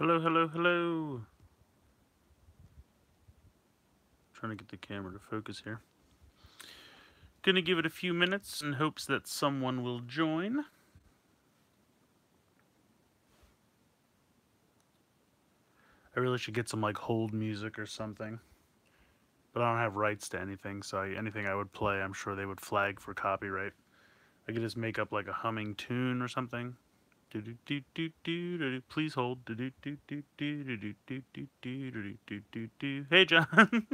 Hello, hello, hello. Trying to get the camera to focus here. Gonna give it a few minutes in hopes that someone will join. I really should get some like hold music or something. But I don't have rights to anything, so anything I would play, I'm sure they would flag for copyright. I could just make up like a humming tune or something. Please hold. Hey, John.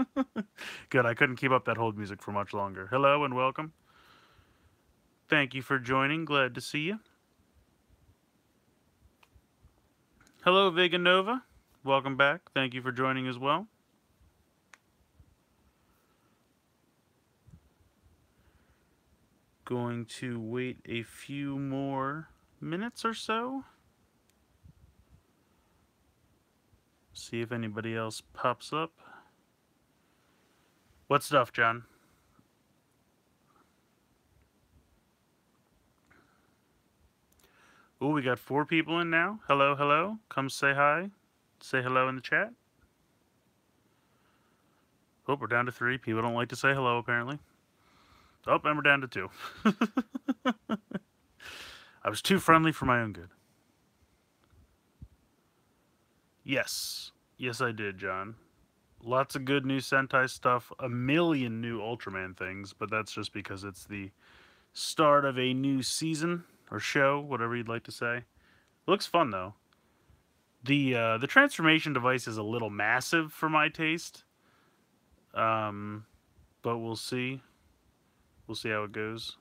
Good. I couldn't keep up that hold music for much longer. Hello and welcome. Thank you for joining. Glad to see you. Hello, Vega Nova. Welcome back. Thank you for joining as well. Going to wait a few more minutes or so. See if anybody else pops up. What stuff, John? Oh, we got 4 people in now. Hello, hello. Come say hi. Say hello in the chat. Oh, we're down to 3. People don't like to say hello, apparently. Oh, and we're down to 2. I was too friendly for my own good. Yes. Yes, I did, John. Lots of good new Sentai stuff. A million new Ultraman things, but that's just because it's the start of a new season or show, whatever you'd like to say. Looks fun, though. The transformation device is a little massive for my taste. But we'll see. We'll see how it goes.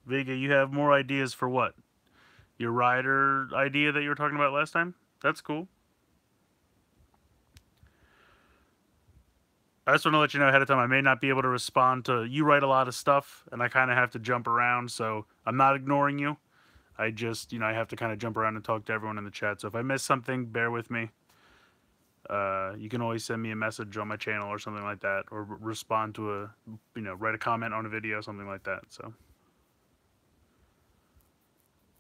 Vega, you have more ideas for what? Your rider idea that you were talking about last time? That's cool. I just want to let you know ahead of time I may not be able to respond to you. Write a lot of stuff and I kind of have to jump around, so I'm not ignoring you. I just, I have to kind of jump around and talk to everyone in the chat. So if I miss something, bear with me. You can always send me a message on my channel or something like that, or respond to a, write a comment on a video, something like that. So,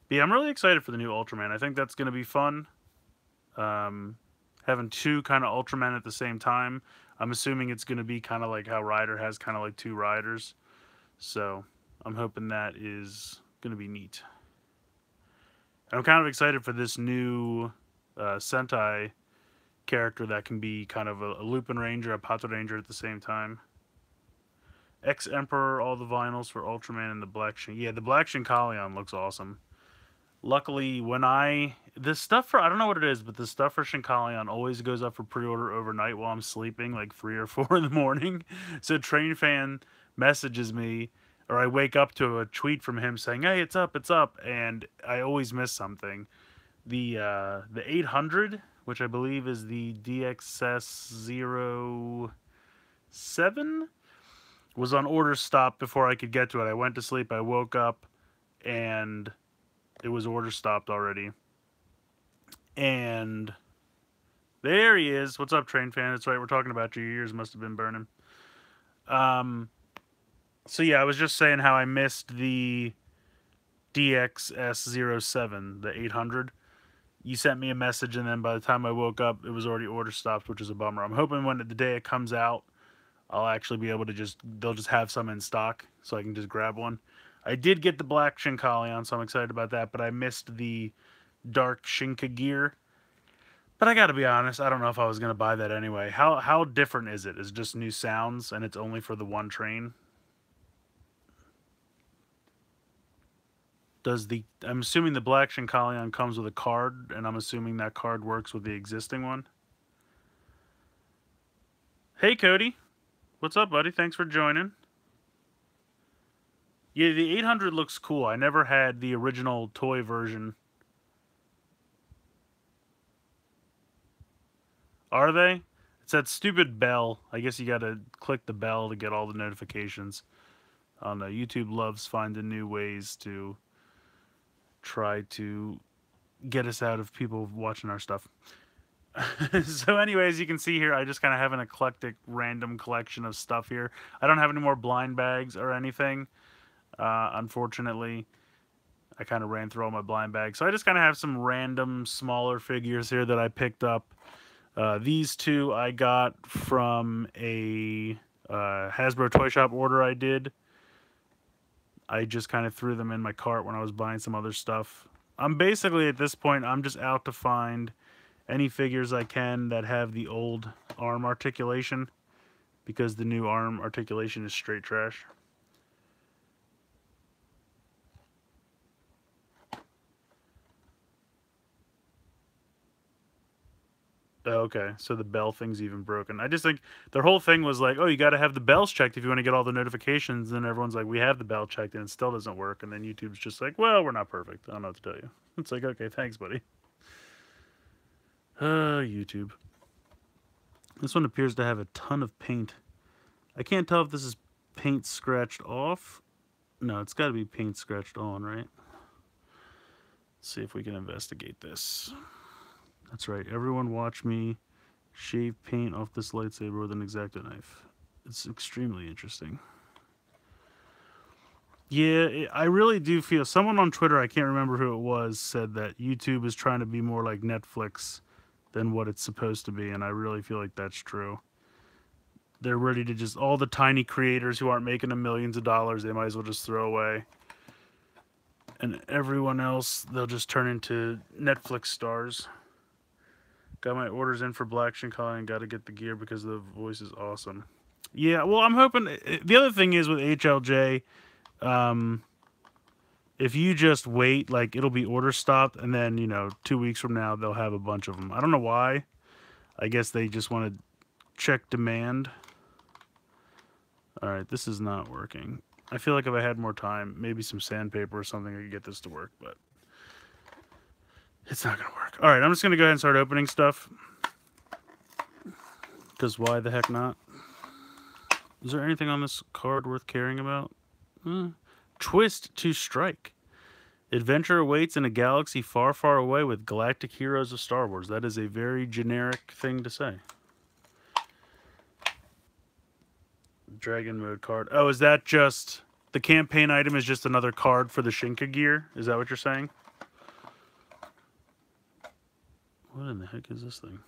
but yeah, I'm really excited for the new Ultraman. I think that's going to be fun. Having 2 kind of Ultramen at the same time. I'm assuming it's going to be kind of like how Rider has kind of like 2 riders. So I'm hoping that is going to be neat. I'm kind of excited for this new Sentai character that can be kind of a Lupin Ranger, a Pato Ranger at the same time. Ex-Emperor, all the vinyls for Ultraman and the Black Shin. Yeah, the Black Shinkalion looks awesome. Luckily, this stuff for, I don't know what it is, but the stuff for Shinkalion always goes up for pre-order overnight while I'm sleeping, like 3 or 4 in the morning. So Train Fan messages me, or I wake up to a tweet from him saying, "Hey, it's up," and I always miss something. The 800, which I believe is the DXS07, was on order stop before I could get to it. I went to sleep, I woke up, and it was order stopped already. And there he is. What's up, Train Fan? That's right, we're talking about you. Your ears must have been burning. So yeah, I was just saying how I missed the DXS07, the 800. You sent me a message, and then by the time I woke up, it was already order stopped, which is a bummer. I'm hoping when the day it comes out, I'll actually be able to they'll just have some in stock, so I can just grab one. I did get the Black Shinkalion, so I'm excited about that, but I missed the Dark Shinka gear. But I gotta be honest, I don't know if I was gonna buy that anyway. How different is it? Is it just new sounds, and it's only for the one train? I'm assuming the Black Shinkalion comes with a card, and I'm assuming that card works with the existing one. Hey, Cody. What's up, buddy? Thanks for joining. Yeah, the 800 looks cool. I never had the original toy version. Are they? It's that stupid bell. I guess you gotta click the bell to get all the notifications. I don't know. YouTube loves finding new ways to try to get us out of people watching our stuff. So anyways, you can see here, I just kind of have an eclectic random collection of stuff here. I don't have any more blind bags or anything, unfortunately. I kind of ran through all my blind bags. So I just kind of have some random smaller figures here that I picked up. These two I got from a Hasbro Toy Shop order I did. I just kind of threw them in my cart when I was buying some other stuff. I'm basically, at this point, I'm just out to find any figures I can that have the old arm articulation, because the new arm articulation is straight trash. Oh, okay, so the bell thing's even broken. I just think their whole thing was like, oh, you got to have the bells checked if you want to get all the notifications. And everyone's like, we have the bell checked, and it still doesn't work. And then YouTube's just like, well, we're not perfect. I don't know what to tell you. It's like, okay, thanks, buddy. YouTube. This one appears to have a ton of paint. I can't tell if this is paint scratched off. No, it's got to be paint scratched on, right? Let's see if we can investigate this. That's right. Everyone watch me shave paint off this lightsaber with an X-Acto knife. It's extremely interesting. Yeah, I really do feel... Someone on Twitter, I can't remember who it was, said that YouTube is trying to be more like Netflix than what it's supposed to be, and I really feel like that's true. They're ready to just... All the tiny creators who aren't making them millions of dollars, they might as well just throw away. And everyone else, they'll just turn into Netflix stars. Got my orders in for Black Shinkai and got to get the gear because the voice is awesome. Yeah, well, I'm hoping... The other thing is with HLJ, if you just wait, like, it'll be order stopped, and then, you know, 2 weeks from now, they'll have a bunch of them. I don't know why. I guess they just want to check demand. Alright, this is not working. I feel like if I had more time, maybe some sandpaper or something, I could get this to work, but... It's not going to work. Alright, I'm just going to go ahead and start opening stuff. Because why the heck not? Is there anything on this card worth caring about? Twist to strike. Adventure awaits in a galaxy far, far away with galactic heroes of Star Wars. That is a very generic thing to say. Dragon mode card. Oh, is that just... The campaign item is just another card for the Shinka gear? Is that what you're saying? What in the heck is this thing?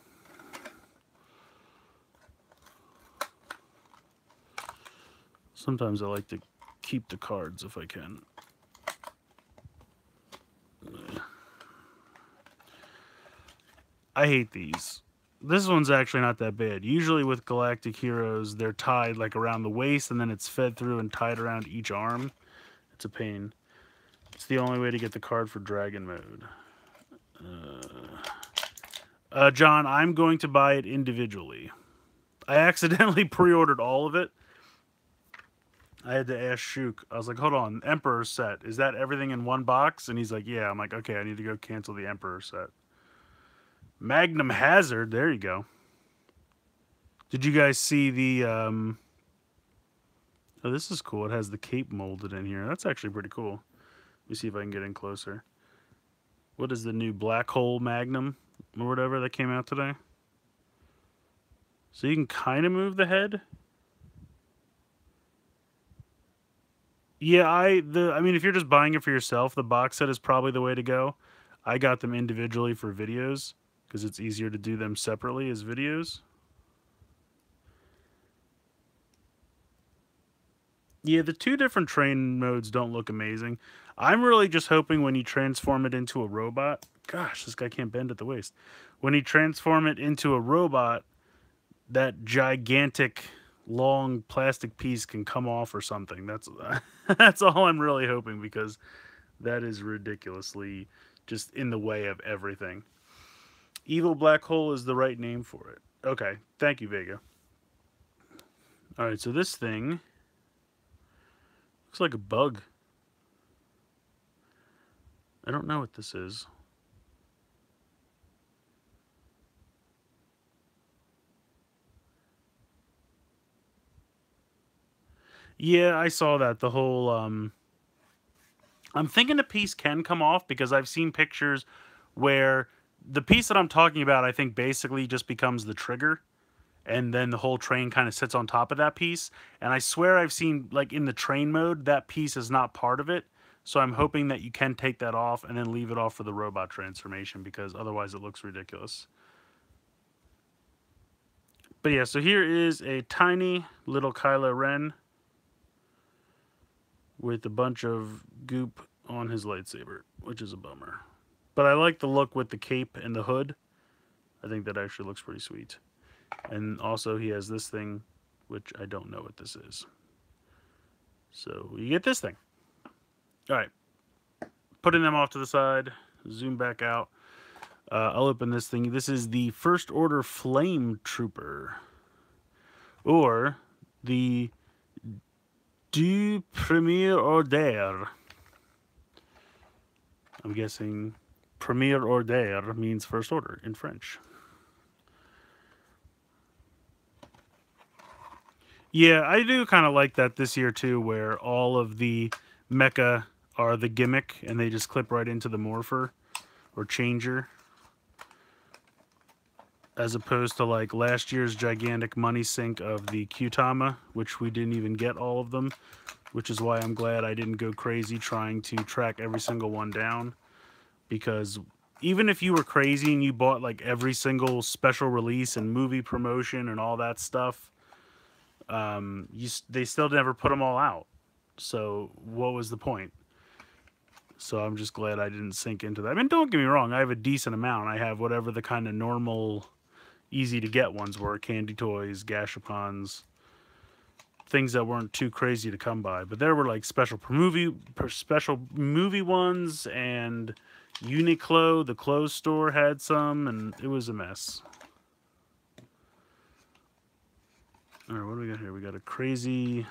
Sometimes I like to keep the cards if I can. I hate these. This one's actually not that bad. Usually with Galactic Heroes, they're tied like around the waist and then it's fed through and tied around each arm. It's a pain. It's the only way to get the card for Dragon mode. John, I'm going to buy it individually. I accidentally pre-ordered all of it. I had to ask Shuk. I was like, hold on, Emperor set. Is that everything in one box? And he's like, yeah. I'm like, okay, I need to go cancel the Emperor set. Magnum Hazard. There you go. Did you guys see the... Oh, this is cool. It has the cape molded in here. That's actually pretty cool. Let me see if I can get in closer. What is the new Black Hole Magnum or whatever that came out today? So you can kind of move the head. Yeah, I mean, if you're just buying it for yourself, the box set is probably the way to go. I got them individually for videos because it's easier to do them separately as videos. Yeah, the two different train modes don't look amazing. I'm really just hoping when you transform it into a robot... Gosh, this guy can't bend at the waist. When you transform it into a robot, that gigantic... long plastic piece can come off or something. That's all I'm really hoping, because that is ridiculously just in the way of everything. Evil Black Hole is the right name for it. Okay, thank you, Vega. Alright, so this thing looks like a bug. I don't know what this is. Yeah, I saw that. The whole, I'm thinking the piece can come off, because I've seen pictures where the piece that I'm talking about, I think, basically just becomes the trigger, and then the whole train kind of sits on top of that piece. And I swear I've seen, like, in the train mode, that piece is not part of it. So I'm hoping that you can take that off and then leave it off for the robot transformation, because otherwise it looks ridiculous. But yeah, so here is a tiny little Kylo Ren with a bunch of goop on his lightsaber, which is a bummer. But I like the look with the cape and the hood. I think that actually looks pretty sweet. And also he has this thing, which I don't know what this is. So you get this thing. All right. Putting them off to the side. Zoom back out. I'll open this thing. This is the First Order Flame Trooper. Or the Du Premier Order. I'm guessing Premier Order means First Order in French. Yeah, I do kind of like that this year too, where all of the mecha are the gimmick and they just clip right into the morpher or changer, as opposed to like last year's gigantic money sink of the Qtama, which we didn't even get all of them, which is why I'm glad I didn't go crazy trying to track every single one down, because even if you were crazy and you bought like every single special release and movie promotion and all that stuff, they still never put them all out. So what was the point? So I'm just glad I didn't sink into that. I mean, don't get me wrong, I have a decent amount. I have whatever the kind of normal, easy to get ones were: candy toys, gashapons, things that weren't too crazy to come by. But there were like special movie ones, and Uniqlo, the clothes store, had some, and it was a mess. All right, what do we got here? We got a crazy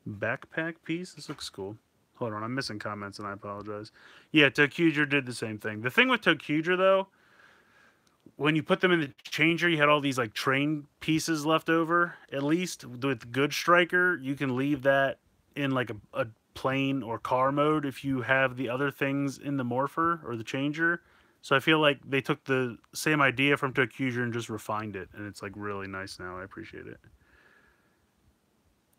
backpack piece. This looks cool. Hold on, I'm missing comments, and I apologize. Yeah, Tokuger did the same thing. The thing with Tokuger, though, when you put them in the changer, you had all these like train pieces left over. At least with Good Striker, you can leave that in like a plane or car mode if you have the other things in the morpher or the changer. So I feel like they took the same idea from Tokuger and just refined it, and it's like really nice now. I appreciate it.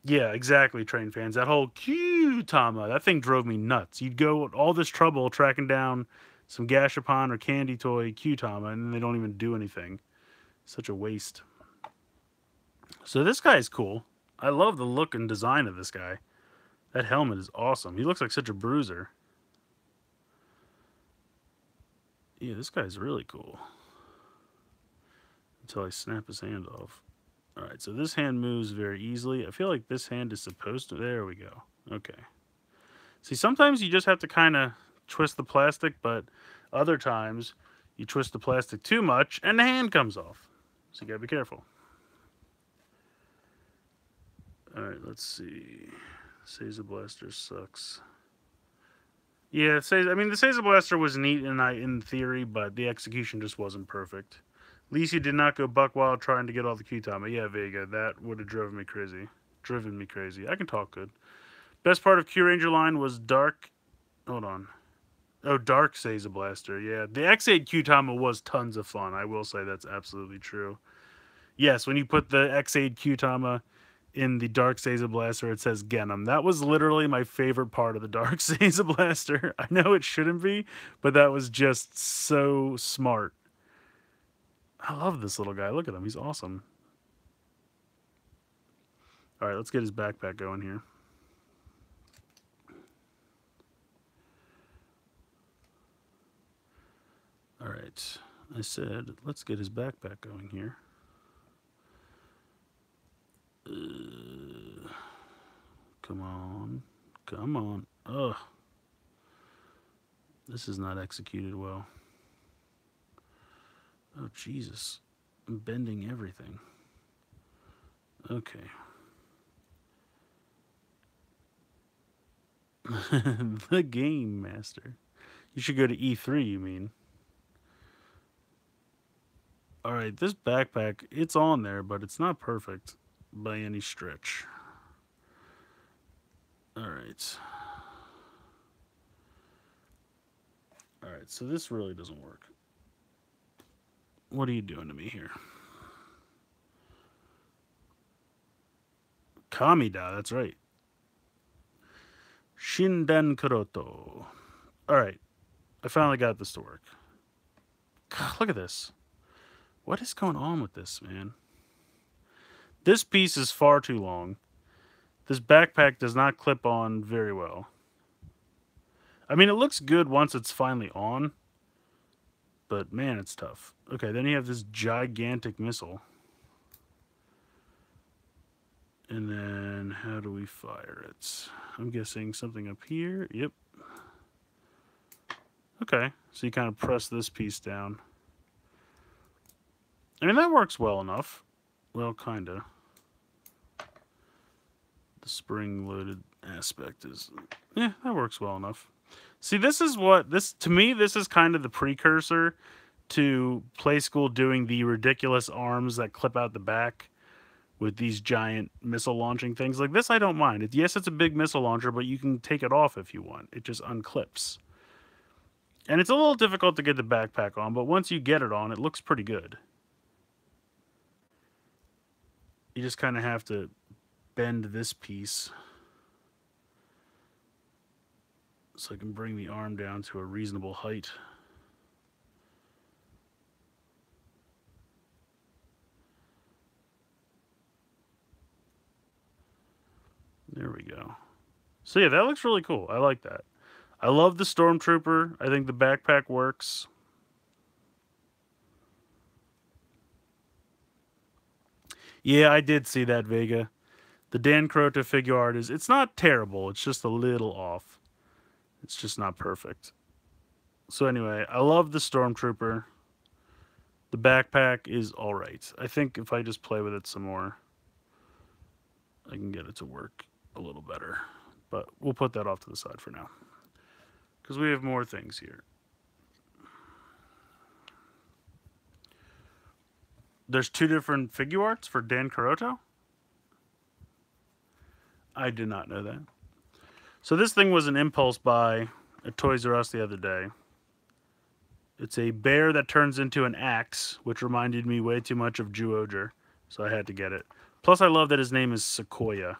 Yeah, exactly, train fans. That whole Q-Tama, that thing drove me nuts. You'd go all this trouble tracking down some Gashapon or Candy Toy Q-Tama, and they don't even do anything. Such a waste. So this guy is cool. I love the look and design of this guy. That helmet is awesome. He looks like such a bruiser. Yeah, this guy's really cool. Until I snap his hand off. Alright, so this hand moves very easily. I feel like this hand is supposed to... There we go. Okay. See, sometimes you just have to kind of twist the plastic, but other times you twist the plastic too much and the hand comes off. So you gotta be careful. Alright, let's see. Seiza Blaster sucks. Yeah, I mean, the Seiza Blaster was neat in theory, but the execution just wasn't perfect. At least you did not go buck wild trying to get all the Q-Tama. Yeah, Vega, that would have driven me crazy. I can talk good. Best part of Q Ranger line was Dark... Hold on. Oh, Dark Seiza Blaster. Yeah, the X8 Q-Tama was tons of fun. I will say that's absolutely true. Yes, when you put the X8 Q-Tama in the Dark Seiza Blaster, it says Genom. That was literally my favorite part of the Dark Seiza Blaster. I know it shouldn't be, but that was just so smart. I love this little guy. Look at him. He's awesome. All right, let's get his backpack going here. All right. I said, let's get his backpack going here. Come on. Come on. Ugh. This is not executed well. Oh, Jesus. I'm bending everything. Okay. The Game Master. You should go to E3, you mean? Alright, this backpack, it's on there, but it's not perfect by any stretch. Alright. Alright, so this really doesn't work. What are you doing to me here? Kamida, that's right. Shinden Kuroto. Alright. I finally got this to work. God, look at this. What is going on with this, man? This piece is far too long. This backpack does not clip on very well. I mean, it looks good once it's finally on. But, man, it's tough. Okay, then you have this gigantic missile. And then, how do we fire it? I'm guessing something up here. Yep. Okay, so you kind of press this piece down. I mean, that works well enough. Well, kind of. The spring-loaded aspect is... Yeah, that works well enough. See, this is what... To me, this is kind of the precursor to Playskool doing the ridiculous arms that clip out the back with these giant missile launching things. Like this, I don't mind. Yes, it's a big missile launcher, but you can take it off if you want. It just unclips. And it's a little difficult to get the backpack on, but once you get it on, it looks pretty good. You just kind of have to bend this piece so I can bring the arm down to a reasonable height. There we go. So yeah, that looks really cool. I like that. I love the Stormtrooper. I think the backpack works. Yeah, I did see that, Vega. The Dan Crota figure art is... It's not terrible. It's just a little off. It's just not perfect. So anyway, I love the Stormtrooper. The backpack is alright. I think if I just play with it some more, I can get it to work a little better. But we'll put that off to the side for now, because we have more things here. There's 2 different figure arts for Dan Kuroto? I did not know that. So this thing was an impulse buy at Toys R Us the other day. It's a bear that turns into an axe, which reminded me way too much of Ju-Oger, so I had to get it. Plus, I love that his name is Sequoia.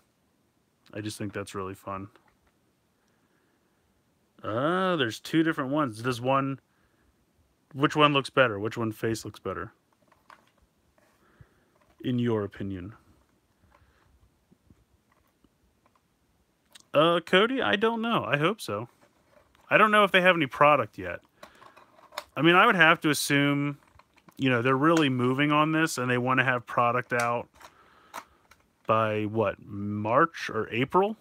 I just think that's really fun. There's 2 different ones. Does one... Which one looks better? Which one face looks better? In your opinion. Cody, I don't know. I hope so. I don't know if they have any product yet. I mean, I would have to assume, you know, they're really moving on this and they want to have product out by, what, March or April?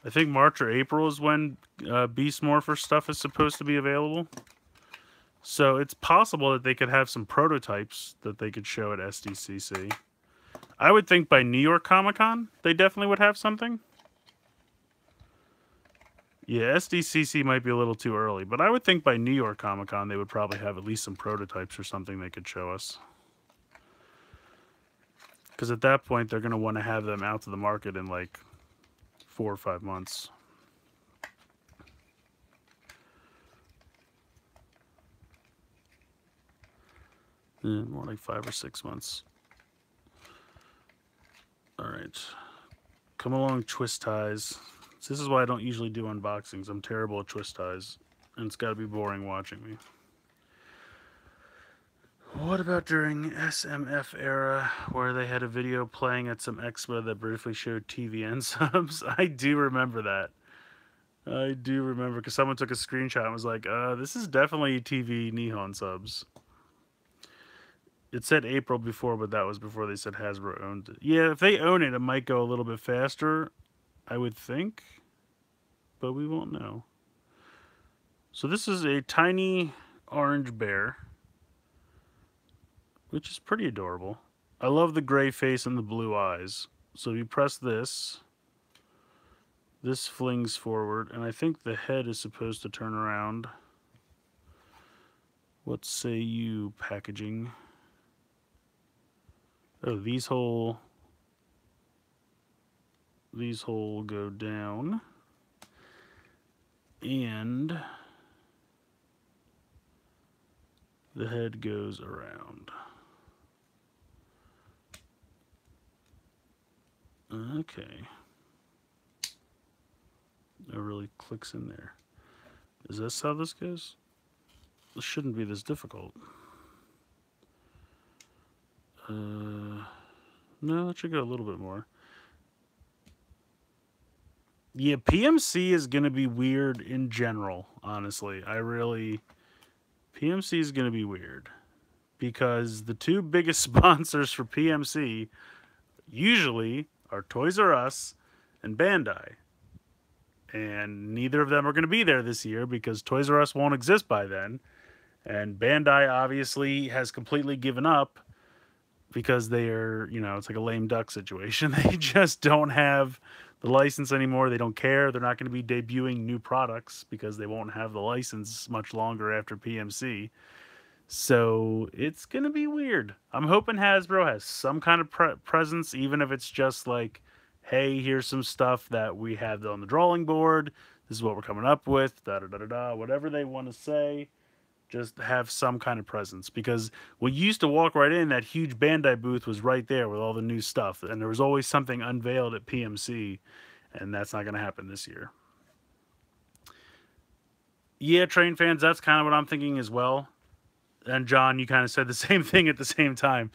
I think March or April is when Beast Morpher stuff is supposed to be available. So it's possible that they could have some prototypes that they could show at SDCC. I would think by New York Comic Con, they definitely would have something. Yeah, SDCC might be a little too early, but I would think by New York Comic Con, they would probably have at least some prototypes or something they could show us. Because at that point, they're going to want to have them out to the market in like 4 or 5 months. More like 5 or 6 months. Alright. Come along, twist ties. So this is why I don't usually do unboxings. I'm terrible at twist ties. And it's got to be boring watching me. What about during SMF era, where they had a video playing at some expo that briefly showed TVN subs? I do remember that. I do remember, because someone took a screenshot and was like, this is definitely TV Nihon subs. It said April before, but that was before they said Hasbro owned it. Yeah, if they own it, it might go a little bit faster, I would think. But we won't know. So this is a tiny orange bear, which is pretty adorable. I love the gray face and the blue eyes. So if you press this, this flings forward, and I think the head is supposed to turn around. What say you, packaging? Oh, these whole go down, and the head goes around. Okay. It really clicks in there. Is this how this goes? This shouldn't be this difficult. No, it should go a little bit more. Yeah, PMC is going to be weird in general, honestly. PMC is going to be weird because the two biggest sponsors for PMC usually are Toys R Us and Bandai. And neither of them are going to be there this year because Toys R Us won't exist by then. And Bandai obviously has completely given up because they are, it's like a lame duck situation. They just don't have the license anymore. They don't care. They're not going to be debuting new products because they won't have the license much longer after PMC. So it's going to be weird. I'm hoping Hasbro has some kind of presence, even if it's just like, hey, here's some stuff that we have on the drawing board. This is what we're coming up with, da-da-da-da-da, whatever they want to say. Just have some kind of presence, because we used to walk right in, that huge Bandai booth was right there with all the new stuff, and there was always something unveiled at PMC, and that's not going to happen this year. Yeah, train fans, that's kind of what I'm thinking as well. And John, you kind of said the same thing at the same time.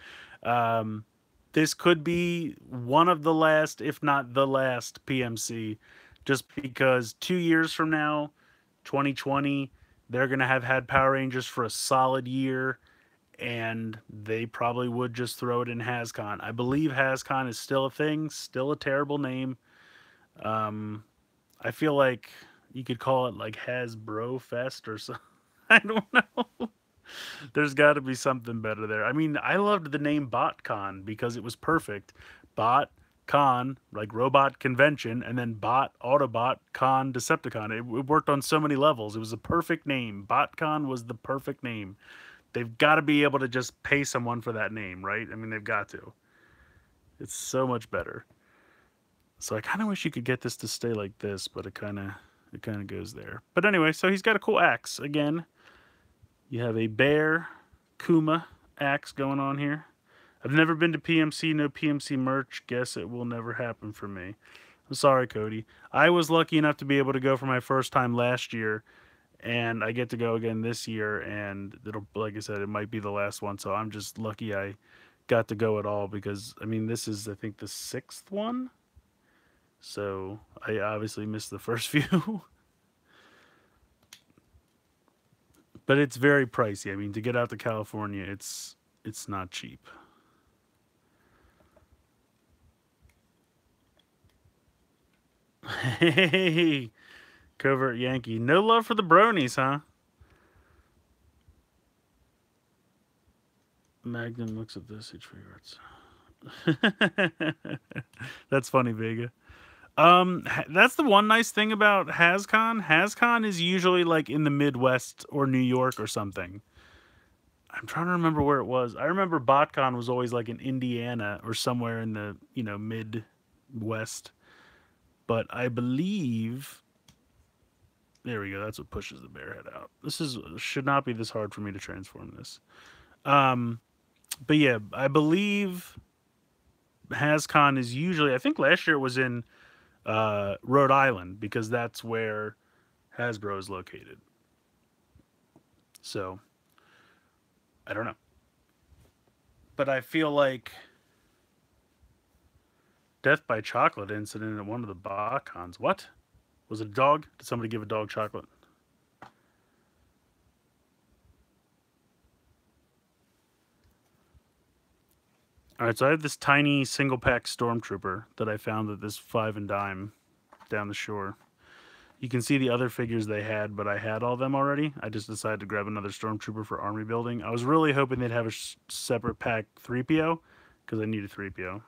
This could be one of the last, if not the last, PMC, just because 2 years from now, 2020, they're going to have had Power Rangers for a solid year, and they probably would just throw it in HasCon. I believe HasCon is still a thing, still a terrible name. I feel like you could call it like Hasbro Fest or something. I don't know. There's got to be something better there. I mean, I loved the name BotCon because it was perfect. Bot Con, like robot convention, and then Bot Autobot Con Decepticon. It worked on so many levels. It was a perfect name. BotCon was the perfect name. They've got to be able to just pay someone for that name, right? I mean, they've got to. It's so much better. So I kind of wish you could get this to stay like this, but it kind of goes there. But anyway, so he's got a cool axe again. You have a Bear Kuma axe going on here. I've never been to PMC, no PMC merch. Guess it will never happen for me. I'm sorry, Cody. I was lucky enough to be able to go for my first time last year, and I get to go again this year, and it'll, like I said, it might be the last one, so I'm just lucky I got to go at all, because, I mean, this is, I think, the 6th one, so I obviously missed the first few. But it's very pricey. I mean, to get out to California, it's not cheap. Hey, Covert Yankee. No love for the bronies, huh? Magnum looks at this, each favorites. That's funny, Vega. That's the one nice thing about HasCon. HasCon is usually like in the Midwest or New York or something. I'm trying to remember where it was. I remember BotCon was always like in Indiana or somewhere in the, Midwest. But I believe, there we go. That's what pushes the bear head out. Should not be this hard for me to transform this. But yeah, I believe HasCon is usually, I think last year it was in Rhode Island, because that's where Hasbro is located. So, I don't know. But I feel like Death by Chocolate incident at one of the BotCons. What? Was it a dog? Did somebody give a dog chocolate? Alright, so I have this tiny single pack Stormtrooper that I found at this 5 and Dime down the shore. You can see the other figures they had, but I had all them already. I just decided to grab another Stormtrooper for army building. I was really hoping they'd have a separate pack 3PO, because I need a 3PO.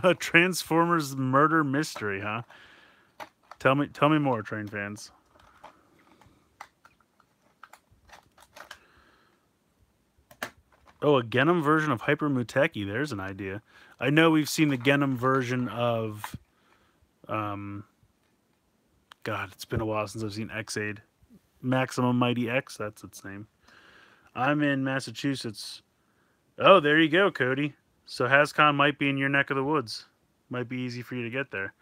A Transformers murder mystery, huh? Tell me more, train fans. Oh, a Genom version of Hyper Muteki. There's an idea. I know we've seen the Genom version of... God, it's been a while since I've seen X-Aid. Maximum Mighty X, that's its name. I'm in Massachusetts. Oh, there you go, Cody. So HasCon might be in your neck of the woods. Might be easy for you to get there.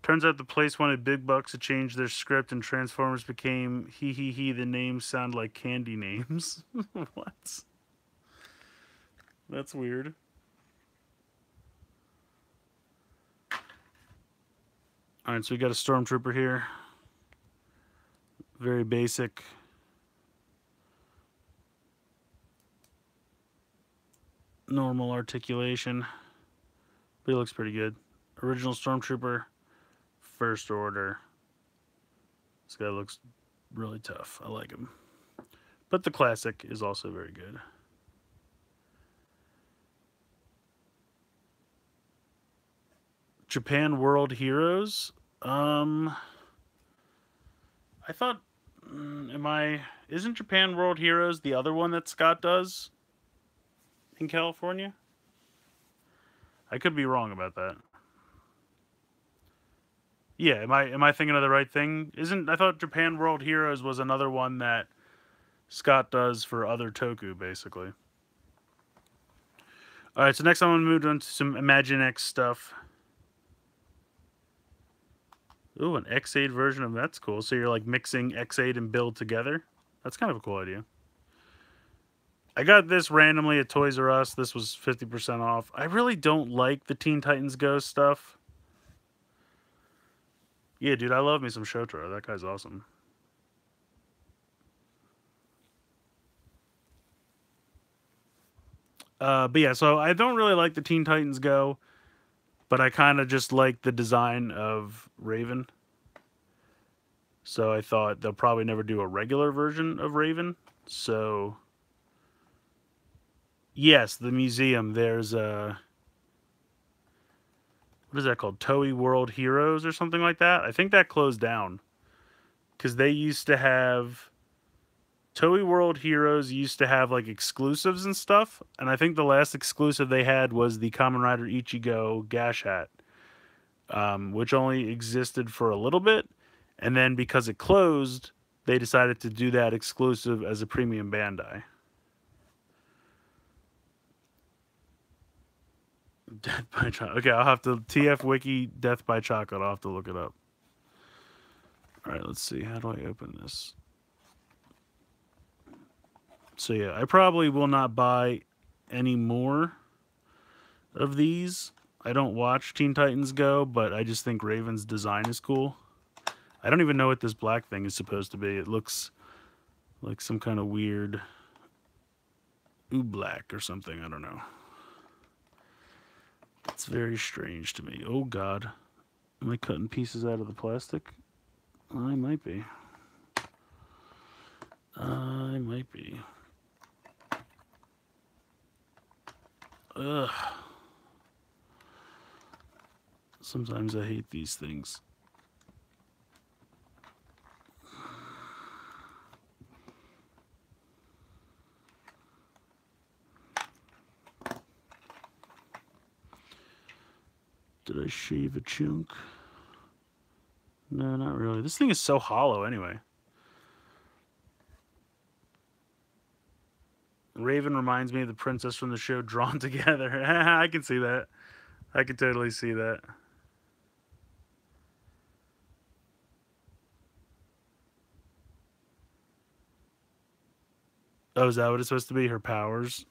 Turns out the place wanted big bucks to change their script, and Transformers became he. The names sound like candy names. What? That's weird. Alright, so we got a Stormtrooper here. Very basic. Normal articulation. But he looks pretty good. Original Stormtrooper. First Order. This guy looks really tough. I like him. But the classic is also very good. Japan World Heroes. I thought, isn't Japan World Heroes the other one that Scott does in California? I could be wrong about that. Yeah, am I thinking of the right thing? I thought Japan World Heroes was another one that Scott does for other Toku, basically. Alright, so next I'm going to move on to some Imaginext stuff. Ooh, an X8 version of that's cool. So you're like mixing X8 and Build together. That's kind of a cool idea. I got this randomly at Toys R Us. This was 50% off. I really don't like the Teen Titans Go stuff. Yeah, dude, I love me some Shotaro. That guy's awesome. But yeah, so I don't really like the Teen Titans Go, but I kind of just like the design of Raven. So I thought they'll probably never do a regular version of Raven. So yes, the museum, there's a, what is that called? Toei World Heroes or something like that. I think that closed down because they used to have, Toei World Heroes used to have like exclusives and stuff, and I think the last exclusive they had was the Kamen Rider Ichigo Gash Hat, which only existed for a little bit, and then because it closed, they decided to do that exclusive as a premium Bandai. Death by Chocolate. Okay, I'll have to TF Wiki Death by Chocolate. I'll have to look it up. All right, let's see. How do I open this? So yeah, I probably will not buy any more of these. I don't watch Teen Titans Go, but I just think Raven's design is cool. I don't even know what this black thing is supposed to be. It looks like some kind of weird ooblack or something. I don't know. It's very strange to me. Oh God. Am I cutting pieces out of the plastic? I might be. I might be. Ugh. Sometimes I hate these things. Did I shave a chunk? No, not really. This thing is so hollow anyway. Raven reminds me of the princess from the show Drawn Together. I can see that. I can totally see that. Oh, is that what it's supposed to be? Her powers?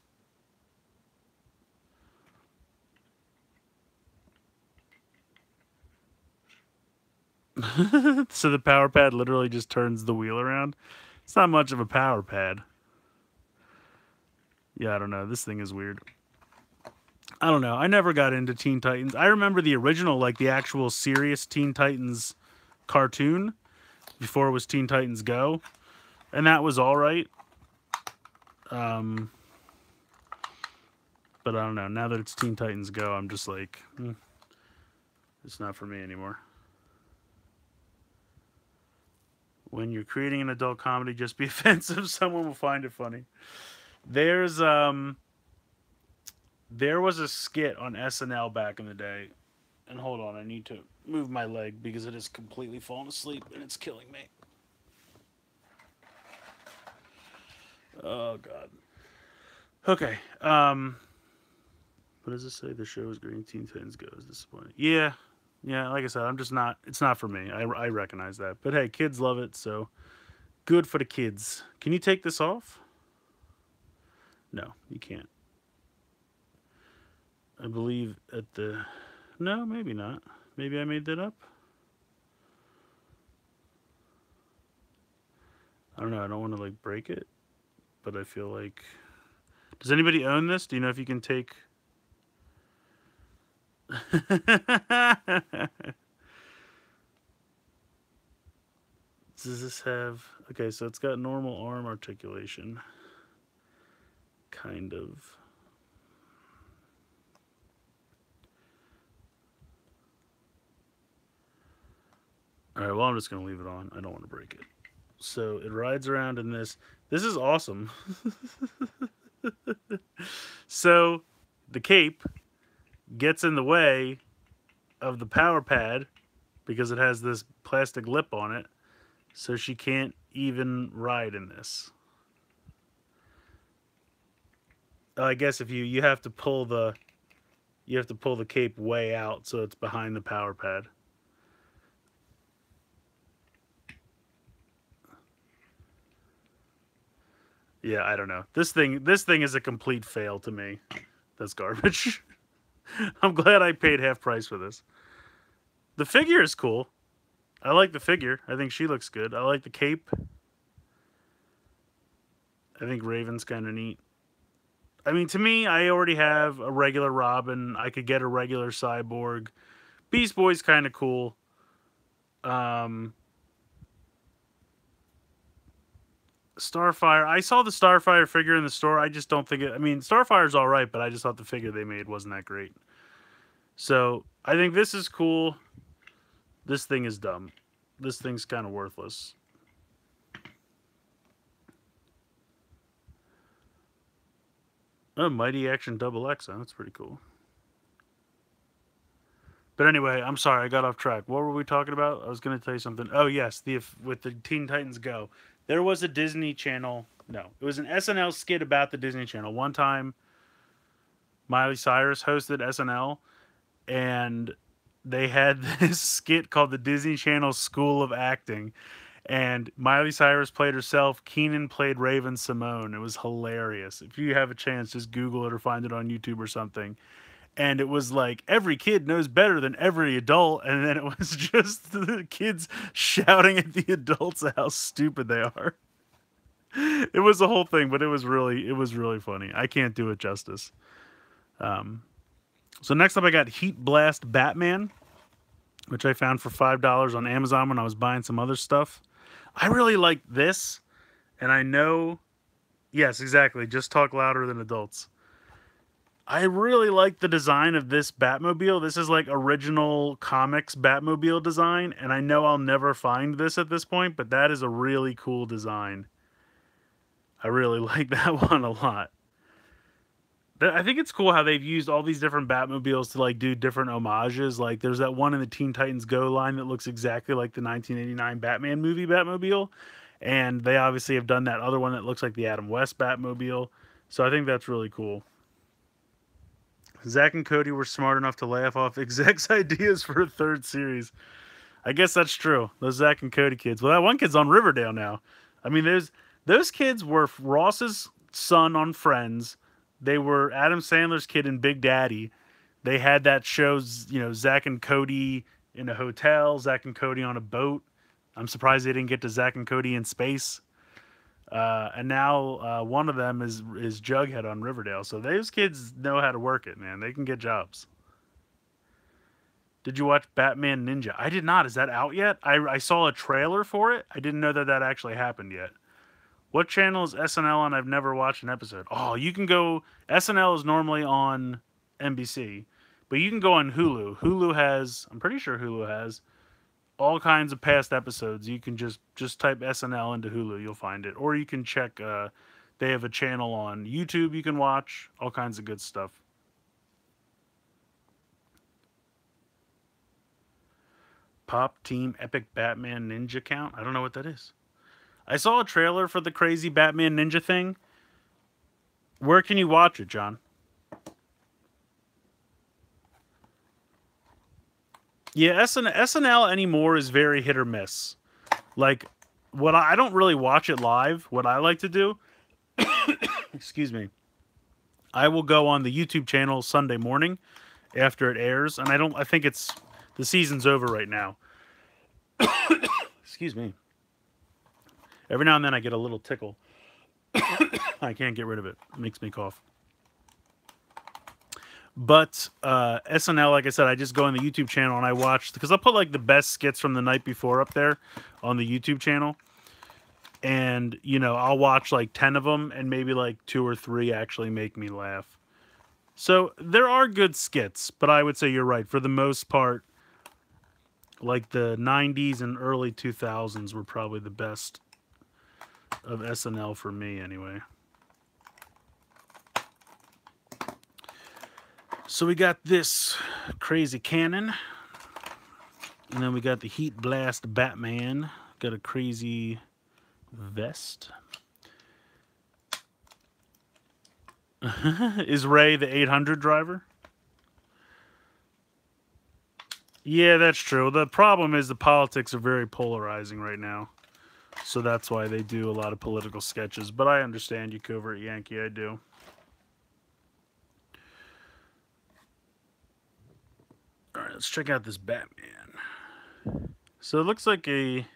So the power pad literally just turns the wheel around? It's not much of a power pad. Yeah, I don't know. This thing is weird. I don't know. I never got into Teen Titans. I remember the original, like the actual serious Teen Titans cartoon before it was Teen Titans Go, and that was all right. But I don't know. Now that it's Teen Titans Go, I'm just like, it's not for me anymore. When you're creating an adult comedy, just be offensive. Someone will find it funny. There was a skit on SNL back in the day. And hold on, I need to move my leg because it has completely fallen asleep and it's killing me. Oh, God. Okay. What does it say? The show is great. Teen Titans Go is disappointing. Yeah. Yeah, like I said, I'm just not, it's not for me. I recognize that. But hey, kids love it, so good for the kids. Can you take this off? No, you can't. I believe at the, no, maybe not. Maybe I made that up. I don't know. I don't want to like break it, but I feel like, does anybody own this? Do you know if you can take? Does this have, okay, so it's got normal arm articulation. Kind of. Alright, well, I'm just going to leave it on. I don't want to break it. So it rides around in this. This is awesome. So the cape gets in the way of the power pad because it has this plastic lip on it. So she can't even ride in this. I guess if you have to pull the cape way out so it's behind the power pad. Yeah, I don't know. This thing is a complete fail to me. That's garbage. I'm glad I paid half price for this. The figure is cool. I like the figure. I think she looks good. I like the cape. I think Raven's kind of neat. I mean, to me, I already have a regular Robin. I could get a regular Cyborg. Beast Boy's kind of cool. Starfire. I saw the Starfire figure in the store. I just don't think it... I mean, Starfire's alright, but I just thought the figure they made wasn't that great. So, I think this is cool. This thing is dumb. This thing's kind of worthless. Oh, Mighty Action Double X. That's pretty cool. But anyway, I'm sorry, I got off track. What were we talking about? I was going to tell you something. Oh, yes, with the Teen Titans Go. There was a Disney Channel. No, it was an SNL skit about the Disney Channel. One time, Miley Cyrus hosted SNL, and they had this skit called the Disney Channel School of Acting. And Miley Cyrus played herself. Keenan played Raven Simone. It was hilarious. If you have a chance, just Google it or find it on YouTube or something. And it was like, every kid knows better than every adult. And then it was just the kids shouting at the adults how stupid they are. It was the whole thing, but it was really funny. I can't do it justice. So next up I got Heatblast Batman, which I found for $5 on Amazon when I was buying some other stuff. I really like this, and I know, yes, exactly, just talk louder than adults. I really like the design of this Batmobile. This is like original comics Batmobile design, and I know I'll never find this at this point, but that is a really cool design. I really like that one a lot. I think it's cool how they've used all these different Batmobiles to like do different homages. Like there's that one in the Teen Titans Go line that looks exactly like the 1989 Batman movie Batmobile. And they obviously have done that other one that looks like the Adam West Batmobile. So I think that's really cool. Zach and Cody were smart enough to laugh off execs' ideas for a third series. I guess that's true. Those Zach and Cody kids. Well, that one kid's on Riverdale now. I mean, those kids were Ross's son on Friends. They were Adam Sandler's kid in Big Daddy. They had that show, you know, Zach and Cody in a hotel, Zach and Cody on a boat. I'm surprised they didn't get to Zach and Cody in space. And now one of them is Jughead on Riverdale. So those kids know how to work it, man. They can get jobs. Did you watch Batman Ninja? I did not. Is that out yet? I saw a trailer for it. I didn't know that actually happened yet. What channel is SNL on? I've never watched an episode. Oh, you can go... SNL is normally on NBC, but you can go on Hulu. Hulu has... I'm pretty sure Hulu has all kinds of past episodes. You can just type SNL into Hulu. You'll find it. Or you can check... they have a channel on YouTube you can watch. All kinds of good stuff. Pop Team Epic Batman Ninja Count? I don't know what that is. I saw a trailer for the crazy Batman Ninja thing. Where can you watch it, John? Yeah, SNL anymore is very hit or miss. Like, I don't really watch it live. What I like to do, excuse me, I will go on the YouTube channel Sunday morning after it airs, and I think the season's over right now. Excuse me. Every now and then I get a little tickle. I can't get rid of it. It makes me cough. But SNL, like I said, I just go on the YouTube channel and I watch, because I'll put like the best skits from the night before up there on the YouTube channel. And, you know, I'll watch like 10 of them and maybe like 2 or 3 actually make me laugh. So there are good skits, but I would say you're right. For the most part, like the 90s and early 2000s were probably the best of SNL for me anyway. So we got this crazy cannon. And then we got the Heatblast Batman. Got a crazy vest. Is Ray the 800 driver? Yeah, that's true. The problem is the politics are very polarizing right now. So that's why they do a lot of political sketches. But I understand you, Covert Yankee. I do. Alright, let's check out this Batman. So it looks like pretty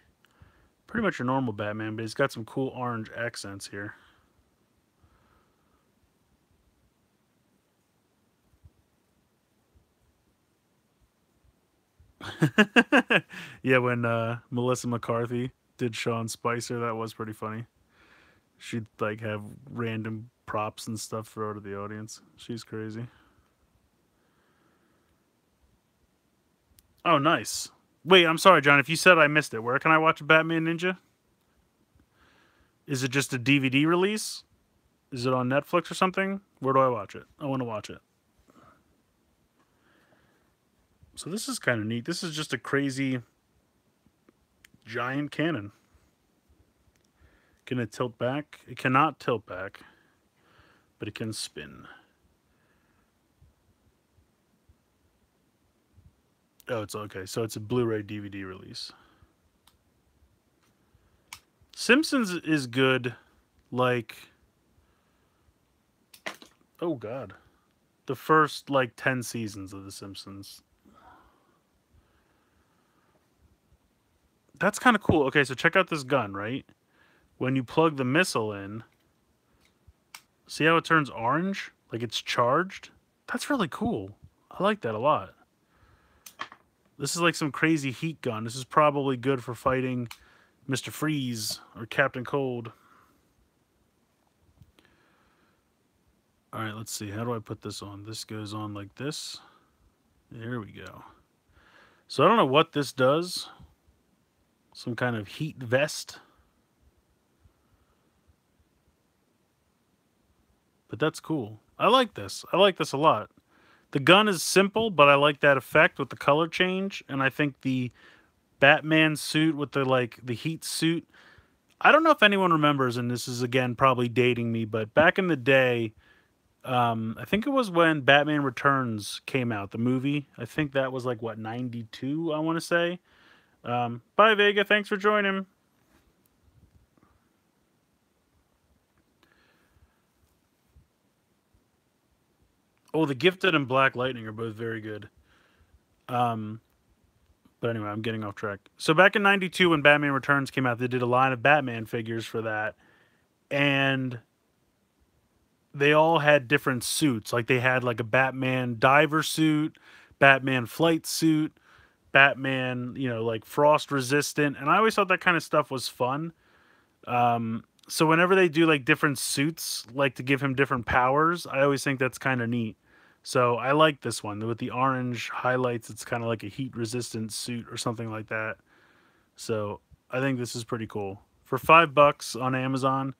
much a normal Batman, but he's got some cool orange accents here. Yeah, when Melissa McCarthy did Sean Spicer, that was pretty funny. She'd like have random props and stuff throw to the audience. She's crazy. Oh, nice. Wait, I'm sorry, John. If you said I missed it, where can I watch Batman Ninja? Is it just a DVD release? Is it on Netflix or something? Where do I watch it? I want to watch it. So this is kind of neat. This is just a crazy giant cannon. Can it tilt back? It cannot tilt back, but it can spin. Oh, it's okay. So it's a Blu-ray DVD release. Simpsons is good, like, oh god, the first like 10 seasons of The Simpsons. That's kind of cool. Okay, so check out this gun, right? When you plug the missile in, see how it turns orange? Like it's charged? That's really cool. I like that a lot. This is like some crazy heat gun. This is probably good for fighting Mr. Freeze or Captain Cold. Alright, let's see. How do I put this on? This goes on like this. There we go. So I don't know what this does. Some kind of heat vest. But that's cool. I like this. I like this a lot. The gun is simple, but I like that effect with the color change. And I think the Batman suit with the heat suit. I don't know if anyone remembers, and this is again probably dating me, but back in the day, I think it was when Batman Returns came out, the movie. I think that was like what, 92, I want to say. Bye Vega, thanks for joining. Oh, The Gifted and Black Lightning are both very good. But anyway, I'm getting off track. So back in 92 when Batman Returns came out, they did a line of Batman figures for that. And they all had different suits. Like they had like a Batman diver suit, Batman flight suit, Batman, you know, like frost resistant. And I always thought that kind of stuff was fun. So whenever they do like different suits, like to give him different powers, I always think that's kind of neat. So I like this one with the orange highlights. It's kind of like a heat resistant suit or something like that. So I think this is pretty cool. For $5 on Amazon,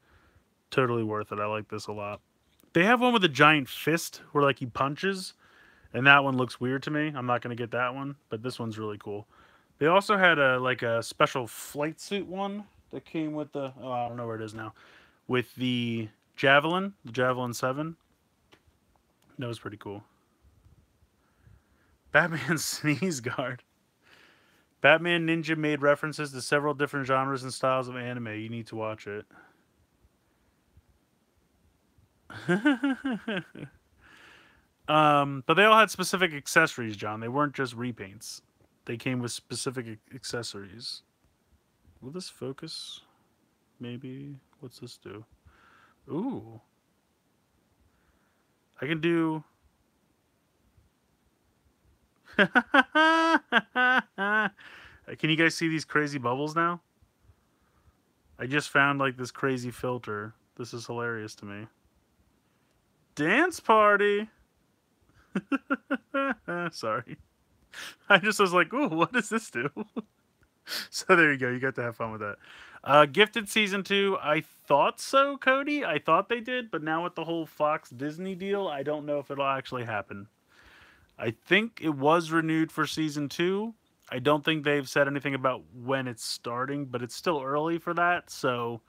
totally worth it. I like this a lot. They have one with a giant fist where like he punches, and that one looks weird to me. I'm not going to get that one, but this one's really cool. They also had a special flight suit one that came with the, oh, I don't know where it is now, with the Javelin 7. That was pretty cool. Batman sneeze guard. Batman Ninja made references to several different genres and styles of anime. You need to watch it. But they all had specific accessories, John. They weren't just repaints. They came with specific accessories. Will this focus? Maybe. What's this do? Ooh. I can do... Can you guys see these crazy bubbles now? I just found like this crazy filter. This is hilarious to me. Dance party! Sorry. I just was like, ooh, what does this do? So there you go. You got to have fun with that. Gifted Season 2, I thought so, Cody. I thought they did, but now with the whole Fox Disney deal, I don't know if it'll actually happen. I think it was renewed for Season 2. I don't think they've said anything about when it's starting, but it's still early for that, so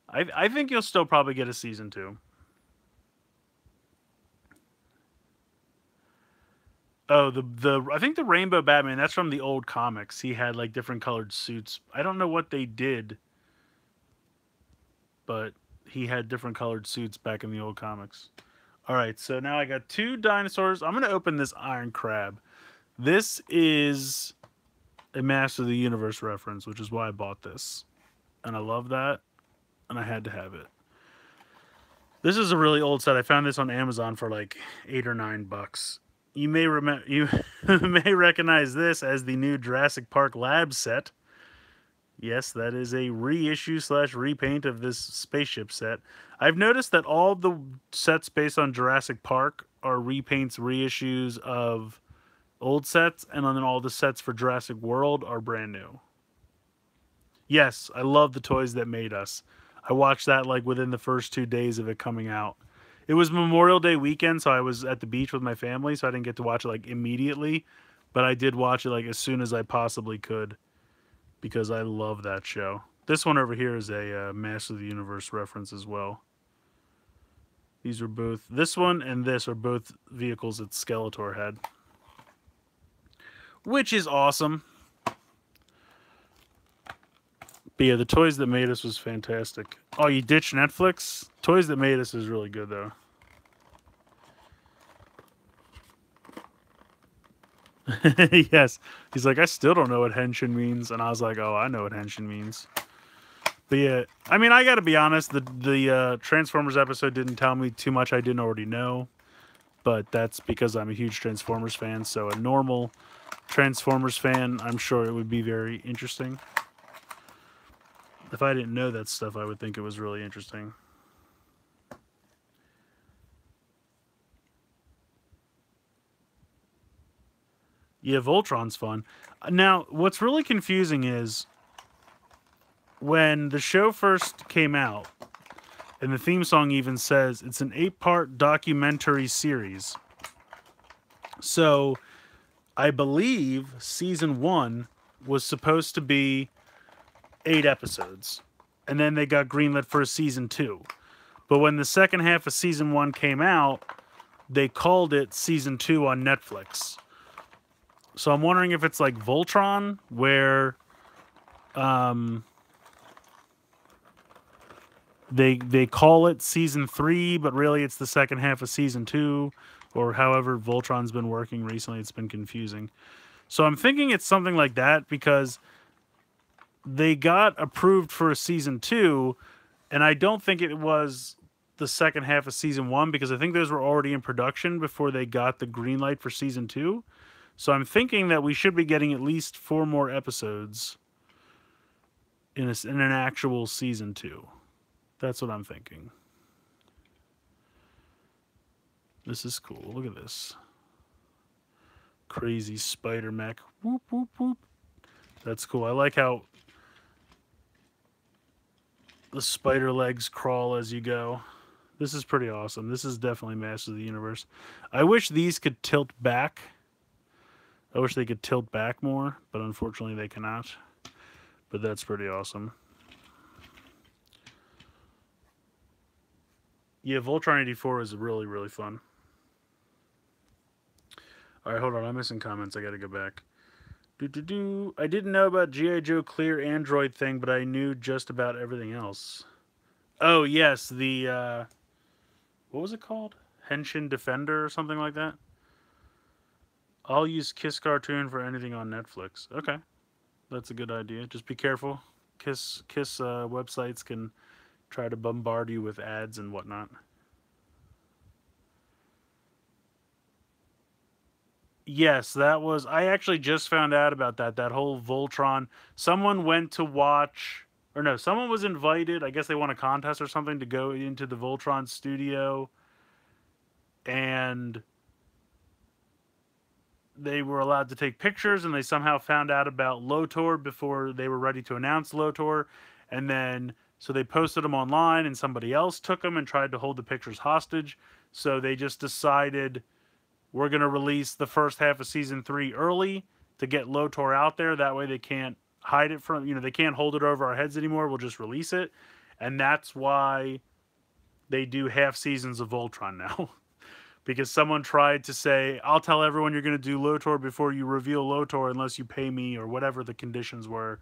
I think you'll still probably get a Season 2. Oh, I think the Rainbow Batman, that's from the old comics. He had like different colored suits. I don't know what they did, but he had different colored suits back in the old comics. All right, so now I got 2 dinosaurs. I'm going to open this Iron Crab. This is a Master of the Universe reference, which is why I bought this. And I love that, and I had to have it. This is a really old set. I found this on Amazon for like $8 or $9. You may may recognize this as the new Jurassic Park Lab set. Yes, that is a reissue / repaint of this spaceship set. I've noticed that all the sets based on Jurassic Park are repaints, reissues of old sets, and then all the sets for Jurassic World are brand new. Yes, I love The Toys That Made Us. I watched that like within the first 2 days of it coming out. It was Memorial Day weekend, so I was at the beach with my family, so I didn't get to watch it like immediately, but I did watch it like as soon as I possibly could because I love that show. This one over here is a Master of the Universe reference as well. These are both, this one and this are both vehicles that Skeletor had, which is awesome. But yeah, The Toys That Made Us was fantastic. Oh, you ditched Netflix? Toys That Made Us is really good, though. Yes. He's like, I still don't know what henshin means. And I was like, oh, I know what henshin means. But yeah, I mean, I got to be honest. The Transformers episode didn't tell me too much I didn't already know. But that's because I'm a huge Transformers fan. So a normal Transformers fan, I'm sure it would be very interesting. If I didn't know that stuff, I would think it was really interesting. Yeah, Voltron's fun. Now, what's really confusing is when the show first came out, and the theme song even says it's an 8-part documentary series. So, I believe season 1 was supposed to be 8 episodes. And then they got greenlit for a season 2. But when the second half of season 1 came out, they called it season 2 on Netflix. So I'm wondering if it's like Voltron, where they call it season 3, but really it's the second half of season 2, or however Voltron's been working recently. It's been confusing. So I'm thinking it's something like that, because they got approved for a season 2, and I don't think it was the second half of season 1, because I think those were already in production before they got the green light for season 2. So I'm thinking that we should be getting at least 4 more episodes in an actual season 2. That's what I'm thinking. This is cool. Look at this. Crazy spider mech. Whoop, whoop, whoop. That's cool. I like how the spider legs crawl as you go. This is pretty awesome. This is definitely Master of the Universe. I wish these could tilt back. I wish they could tilt back more, but unfortunately they cannot. But that's pretty awesome. Yeah, Voltron 84 is really, really fun. Alright, hold on. I'm missing comments. I gotta go back. I didn't know about G.I. Joe Clear Android thing, but I knew just about everything else. Oh, yes, the, what was it called? Henshin Defender or something like that? I'll use Kiss Cartoon for anything on Netflix. Okay, that's a good idea. Just be careful. Kiss websites can try to bombard you with ads and whatnot. Yes, that was. I actually just found out about that. That whole Voltron. Someone went to watch, or no, someone was invited. I guess they won a contest or something to go into the Voltron studio, and they were allowed to take pictures. And they somehow found out about Lotor before they were ready to announce Lotor, and then so they posted them online, and somebody else took them and tried to hold the pictures hostage. So they just decided we're going to release the first half of season 3 early to get Lotor out there. That way they can't hide it from, they can't hold it over our heads anymore. We'll just release it. And that's why they do half seasons of Voltron now. Because someone tried to say, I'll tell everyone you're going to do Lotor before you reveal Lotor unless you pay me or whatever the conditions were.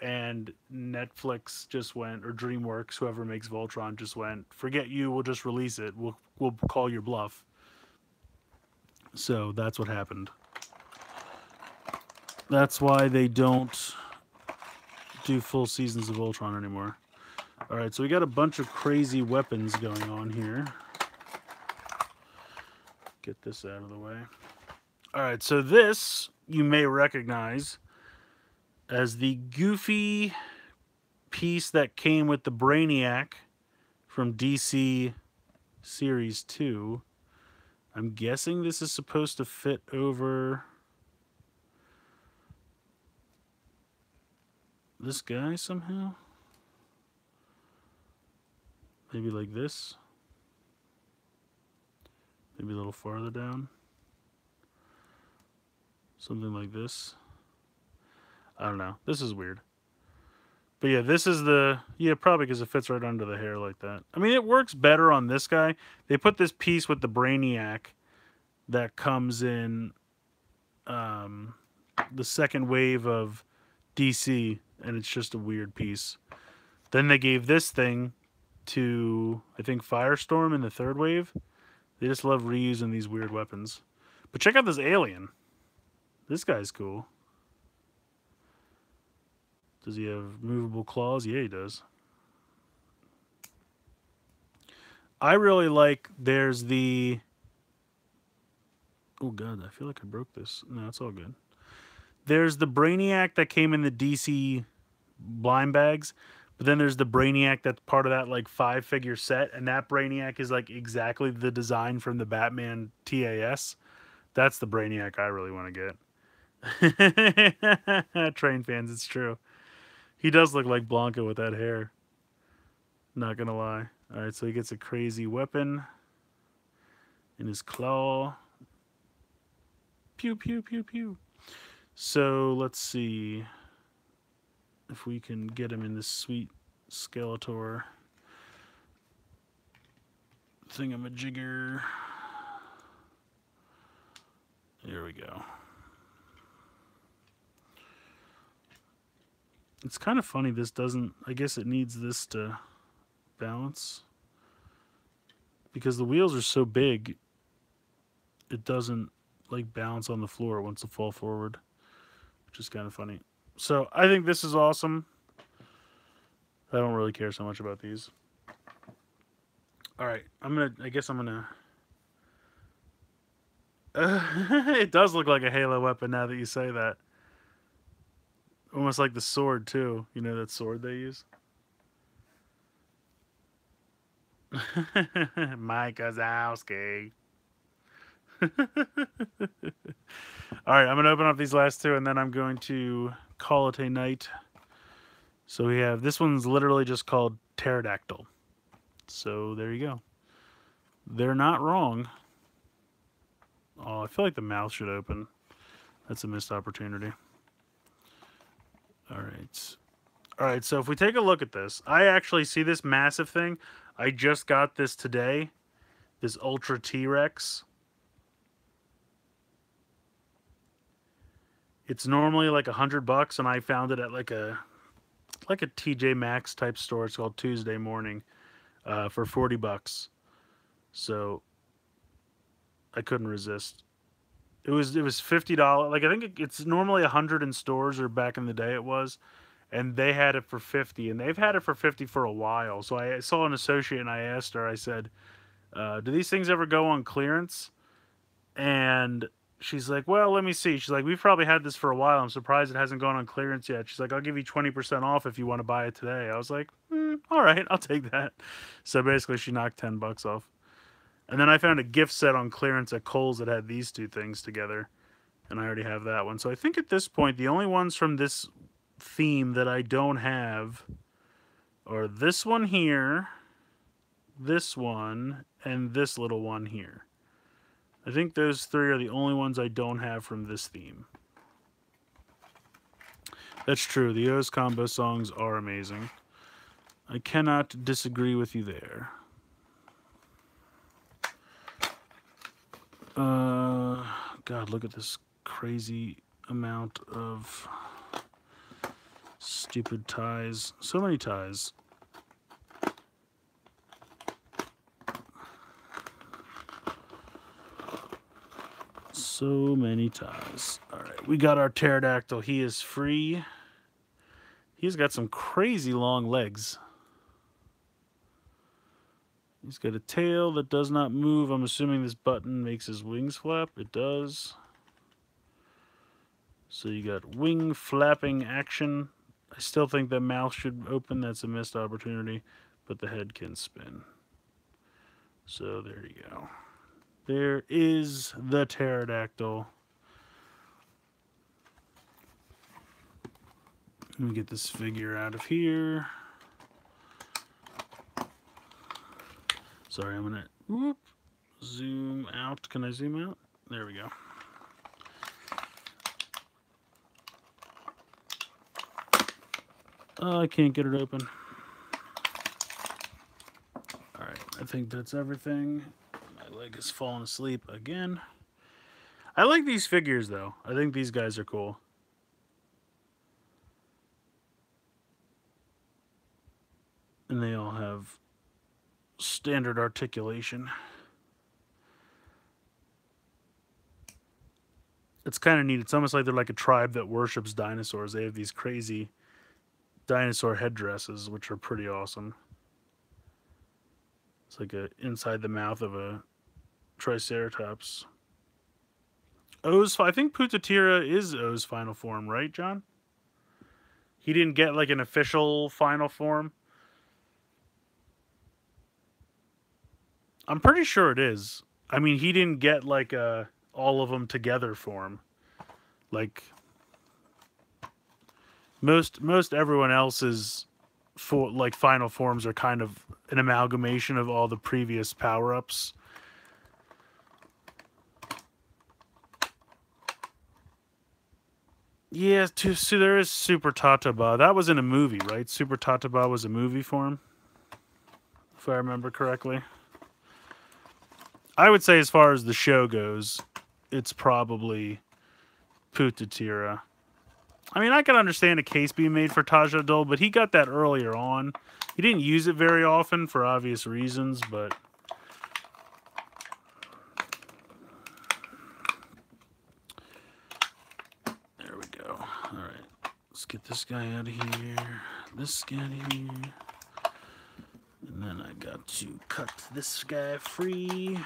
And Netflix just went, or DreamWorks, whoever makes Voltron, just went, forget you, we'll just release it. We'll call your bluff. So that's what happened. That's why they don't do full seasons of Voltron anymore. Alright, so we got a bunch of crazy weapons going on here. Get this out of the way. Alright, so this you may recognize as the goofy piece that came with the Brainiac from DC Series 2. I'm guessing this is supposed to fit over this guy somehow. Maybe like this. Maybe a little farther down. Something like this. I don't know. This is weird. But yeah, this is the... Yeah, probably because it fits right under the hair like that. I mean, it works better on this guy. They put this piece with the Brainiac that comes in the second wave of DC, and it's just a weird piece. Then they gave this thing to, I think, Firestorm in the third wave. They just love reusing these weird weapons. But check out this alien. This guy's cool. Does he have movable claws? Yeah, he does. I really like, there's the... Oh, God, I feel like I broke this. No, it's all good. There's the Brainiac that came in the DC blind bags, but then there's the Brainiac that's part of that, like, 5-figure set, and that Brainiac is, like, exactly the design from the Batman TAS. That's the Brainiac I really want to get. Train fans, it's true. He does look like Blanca with that hair. Not gonna lie. Alright, so he gets a crazy weapon in his claw. Pew, pew, pew, pew. So, let's see if we can get him in this sweet Skeletor thingamajigger. There we go. It's kind of funny this doesn't... I guess it needs this to balance. Because the wheels are so big, it doesn't, like, balance on the floor once it fall forward. Which is kind of funny. So, I think this is awesome. I don't really care so much about these. Alright, I guess I'm gonna... it does look like a Halo weapon now that you say that. Almost like the sword, too. You know that sword they use? Mike Wazowski. Alright, I'm going to open up these last two, and then I'm going to call it a night. So we have... This one's literally just called Pterodactyl. So there you go. They're not wrong. Oh, I feel like the mouth should open. That's a missed opportunity. Alright. Alright, so if we take a look at this, I actually see this massive thing. I just got this today. This Ultra T-Rex. It's normally like $100, and I found it at like a TJ Maxx type store. It's called Tuesday Morning, for $40. So I couldn't resist. It was $50. Like I think it's normally 100 in stores, or back in the day it was, and they had it for 50, and they've had it for 50 for a while. So I saw an associate and I asked her. I said, "Do these things ever go on clearance?" And she's like, "Well, let me see." She's like, "We've probably had this for a while. I'm surprised it hasn't gone on clearance yet." She's like, "I'll give you 20% off if you want to buy it today." I was like, "All right, I'll take that." So basically, she knocked $10 off. And then I found a gift set on clearance at Kohl's that had these two things together, and I already have that one. So I think at this point, the only ones from this theme that I don't have are this one here, this one, and this little one here. I think those three are the only ones I don't have from this theme. That's true. The O's combo songs are amazing. I cannot disagree with you there. God, look at this crazy amount of stupid ties. So many ties. So many ties. All right, we got our Pterodactyl. He is free. He's got some crazy long legs. He's got a tail that does not move. I'm assuming this button makes his wings flap. It does. So you got wing flapping action. I still think the mouth should open. That's a missed opportunity. But the head can spin. So there you go. There is the Pterodactyl. Let me get this figure out of here. Sorry, I'm going to zoom out. Can I zoom out? There we go. Oh, I can't get it open. Alright, I think that's everything. My leg has fallen asleep again. I like these figures, though. I think these guys are cool. And they all have standard articulation. It's kind of neat. It's almost like they're like a tribe that worships dinosaurs. They have these crazy dinosaur headdresses, which are pretty awesome. It's like inside the mouth of a Triceratops. I think Putatira is O's final form, right, John? He didn't get like an official final form. I'm pretty sure it is. I mean, he didn't get like all of them together form. Like most everyone else's final forms are kind of an amalgamation of all the previous power-ups. Yeah, so there is Super Tataba. That was in a movie, right? Super Tataba was a movie form, if I remember correctly. I would say as far as the show goes, it's probably Putatira. I mean, I can understand a case being made for Tajadol, but he got that earlier on. He didn't use it very often for obvious reasons, but... There we go. Alright. Let's get this guy out of here. This guy out of here. And then I got to cut this guy free.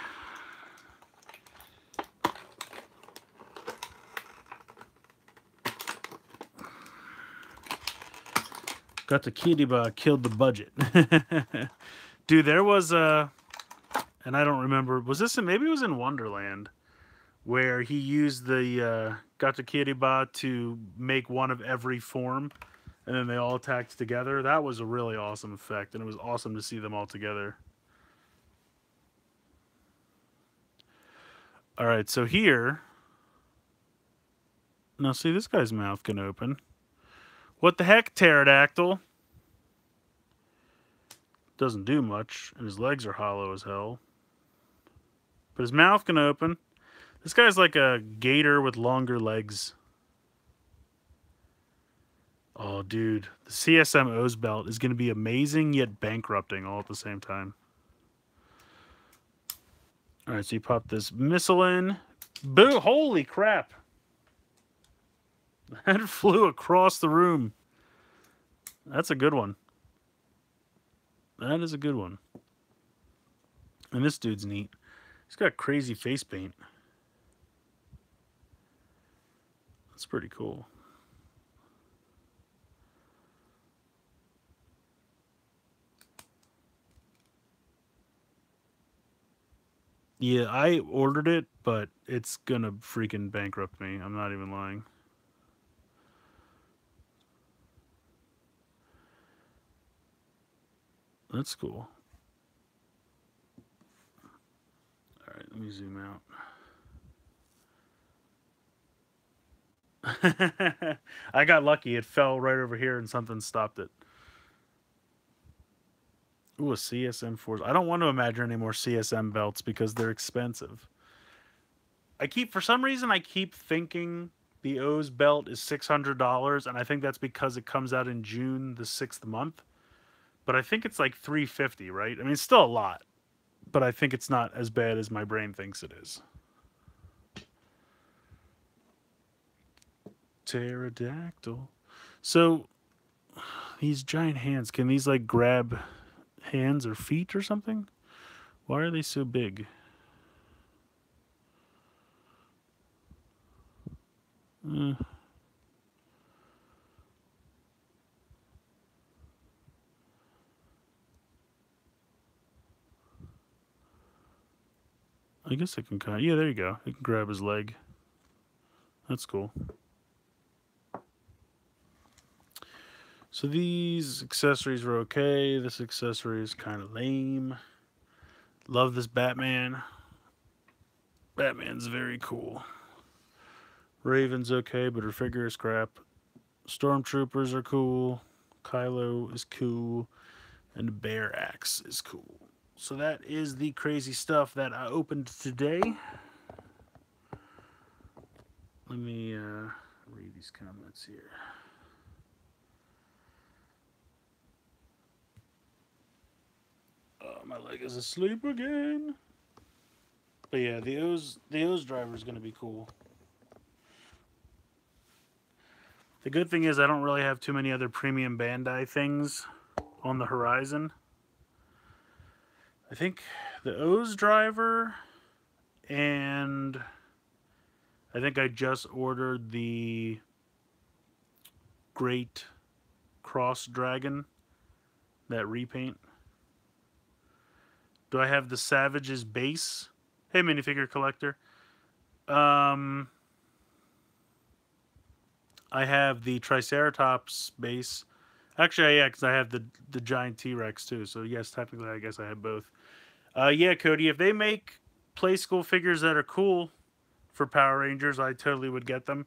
Got the Kiribati, killed the budget. Dude, there was a... And I don't remember... Was this maybe it was in Wonderland, where he used the Gata Kiribati to make one of every form, and then they all attacked together. That was a really awesome effect, and it was awesome to see them all together. Alright, so here... Now, see, this guy's mouth can open. What the heck, Pterodactyl? Doesn't do much, and his legs are hollow as hell. But his mouth can open. This guy's like a gator with longer legs. Oh, dude. The CSM O's belt is going to be amazing, yet bankrupting all at the same time. All right, so you pop this missile in. Boo! Holy crap! That flew across the room. That's a good one. That is a good one. And this dude's neat. He's got crazy face paint. That's pretty cool. Yeah, I ordered it, but it's gonna freaking bankrupt me. I'm not even lying. That's cool. All right, let me zoom out. I got lucky. It fell right over here and something stopped it. Ooh, a CSM Force. I don't want to imagine any more CSM belts because they're expensive. For some reason, I keep thinking the O's belt is $600, and I think that's because it comes out in June, the 6th month. But I think it's like $350, right? I mean, it's still a lot, but I think it's not as bad as my brain thinks it is. Pterodactyl. So, these giant hands, can these like grab hands or feet or something? Why are they so big? I guess I can kind of... Yeah, there you go. I can grab his leg. That's cool. So these accessories are okay. This accessory is kind of lame. Love this Batman. Batman's very cool. Raven's okay, but her figure is crap. Stormtroopers are cool. Kylo is cool. And the Bear Axe is cool. So that is the crazy stuff that I opened today. Let me read these comments here. Oh, my leg is asleep again. But yeah, the O's driver is going to be cool. The good thing is I don't really have too many other premium Bandai things on the horizon. I think the O's driver, and I think I just ordered the Great Cross Dragon, that repaint. Do I have the Savage's base? Hey, minifigure collector. I have the Triceratops base. Actually, yeah, because I have the giant T-Rex too. So yes, technically, I guess I have both. Yeah, Cody, if they make Playskool figures that are cool for Power Rangers, I totally would get them.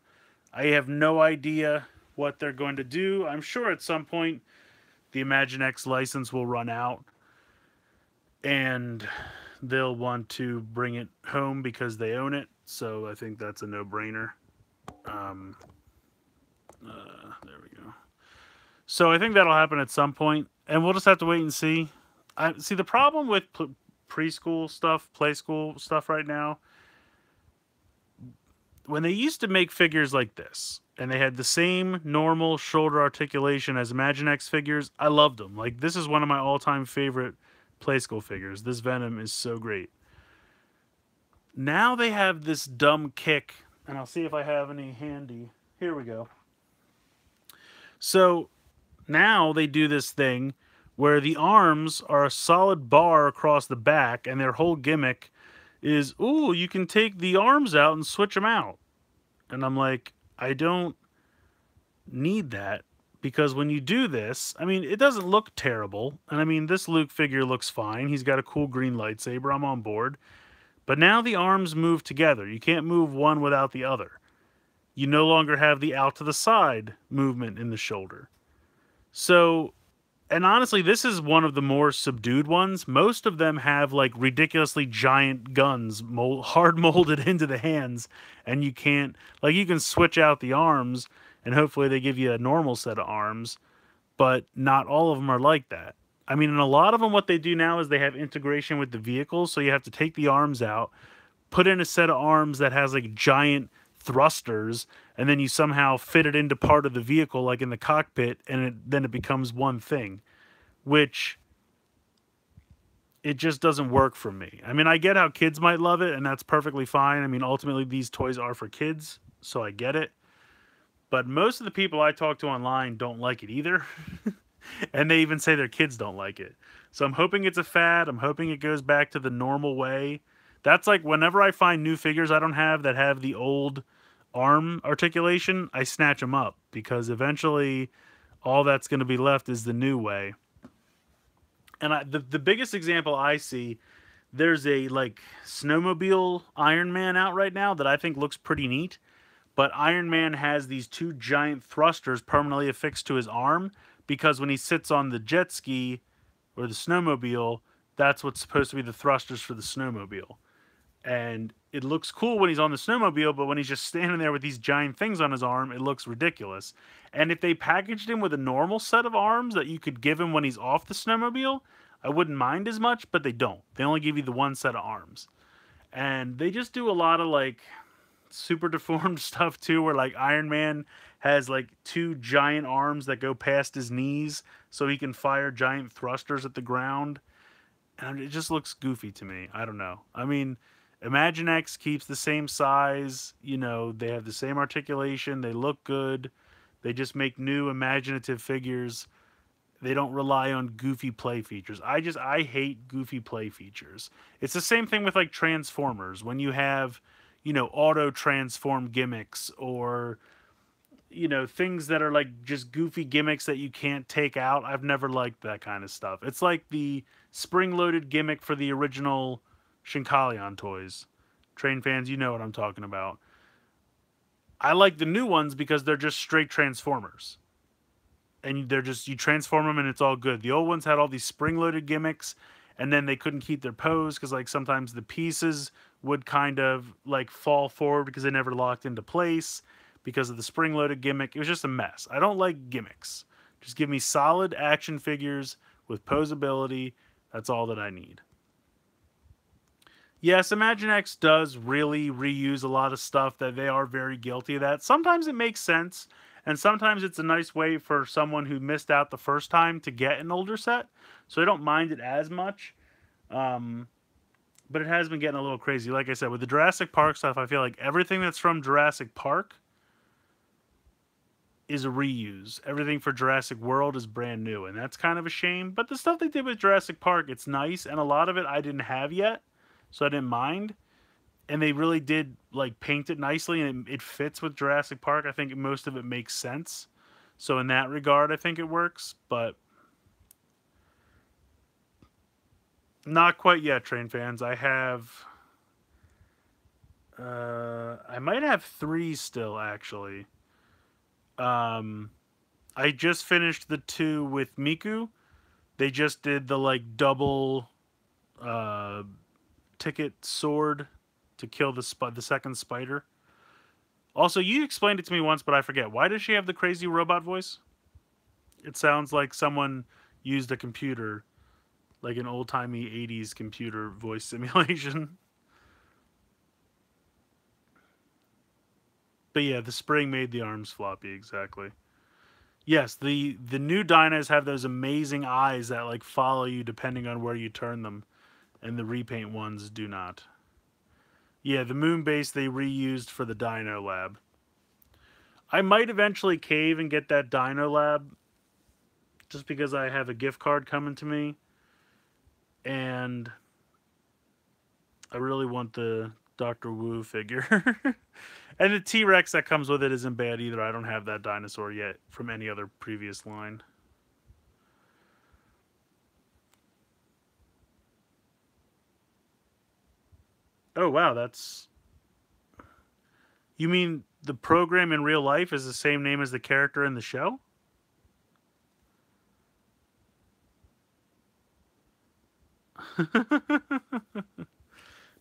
I have no idea what they're going to do. I'm sure at some point the Imaginext license will run out and they'll want to bring it home because they own it. So I think that's a no-brainer. There we go. So I think that'll happen at some point, and we'll just have to wait and see. See, the problem with preschool stuff, Playskool stuff right now, when they used to make figures like this, and they had the same normal shoulder articulation as Imaginext figures, I loved them. Like, this is one of my all-time favorite Playskool figures. This Venom is so great. Now they have this dumb kick, and I'll see if I have any handy. Here we go. So now they do this thing where the arms are a solid bar across the back, and their whole gimmick is, ooh, you can take the arms out and switch them out. And I'm like, I don't need that, because when you do this, I mean, it doesn't look terrible. And I mean, this Luke figure looks fine. He's got a cool green lightsaber. I'm on board. But now the arms move together. You can't move one without the other. You no longer have the out to the side movement in the shoulder. So, and honestly, this is one of the more subdued ones. Most of them have like ridiculously giant guns hard molded into the hands, and you can't, like, you can switch out the arms and hopefully they give you a normal set of arms, but not all of them are like that. I mean, in a lot of them, what they do now is they have integration with the vehicles, so you have to take the arms out, put in a set of arms that has like giant thrusters, and then you somehow fit it into part of the vehicle, like in the cockpit, and then it becomes one thing, which it just doesn't work for me. I mean, I get how kids might love it, and that's perfectly fine. I mean, ultimately, these toys are for kids, so I get it. But most of the people I talk to online don't like it either. And they even say their kids don't like it. So I'm hoping it's a fad. I'm hoping it goes back to the normal way. That's like whenever I find new figures I don't have that have the old arm articulation, I snatch them up because eventually all that's going to be left is the new way. And the biggest example I see, there's a like snowmobile Iron Man out right now that I think looks pretty neat. But Iron Man has these two giant thrusters permanently affixed to his arm because when he sits on the jet ski or the snowmobile, that's what's supposed to be the thrusters for the snowmobile. And it looks cool when he's on the snowmobile, but when he's just standing there with these giant things on his arm, it looks ridiculous. And if they packaged him with a normal set of arms that you could give him when he's off the snowmobile, I wouldn't mind as much, but they don't. They only give you the one set of arms. And they just do a lot of like super deformed stuff too, where like Iron Man has like two giant arms that go past his knees so he can fire giant thrusters at the ground. And it just looks goofy to me. I don't know. I mean, Imaginext keeps the same size, you know, they have the same articulation, they look good. They just make new imaginative figures. They don't rely on goofy play features. I hate goofy play features. It's the same thing with like Transformers. When you have, you know, auto transform gimmicks or, you know, things that are like just goofy gimmicks that you can't take out. I've never liked that kind of stuff. It's like the spring-loaded gimmick for the original Shinkalion toys. Train fans, you know what I'm talking about. I like the new ones because they're just straight Transformers. And they're just, you transform them and it's all good. The old ones had all these spring-loaded gimmicks, and then they couldn't keep their pose because like sometimes the pieces would kind of like fall forward because they never locked into place because of the spring-loaded gimmick. It was just a mess. I don't like gimmicks. Just give me solid action figures with posability. That's all that I need. Yes, Imaginext does really reuse a lot of stuff that they are very guilty of that. Sometimes it makes sense, and sometimes it's a nice way for someone who missed out the first time to get an older set. So I don't mind it as much. But it has been getting a little crazy. Like I said, with the Jurassic Park stuff, I feel like everything that's from Jurassic Park is a reuse. Everything for Jurassic World is brand new, and that's kind of a shame. But the stuff they did with Jurassic Park, it's nice, and a lot of it I didn't have yet, so I didn't mind. And they really did like paint it nicely, and it fits with Jurassic Park. I think most of it makes sense. So in that regard, I think it works, but not quite yet, train fans. I have... I might have 3 still, actually. I just finished the 2 with Miku. They just did the, like, double ticket sword to kill the second spider. Also, you explained it to me once, but I forget. Why does she have the crazy robot voice? It sounds like someone used a computer, like an old-timey 80s computer voice simulation. But yeah, the spring made the arms floppy, exactly. Yes, the new dinos have those amazing eyes that like follow you depending on where you turn them, and the repaint ones do not. Yeah, the moon base they reused for the Dino Lab. I might eventually cave and get that Dino Lab just because I have a gift card coming to me, and I really want the Dr. Wu figure. And the T-Rex that comes with it isn't bad either. I don't have that dinosaur yet from any other previous line. Oh, wow, that's... You mean the program in real life is the same name as the character in the show?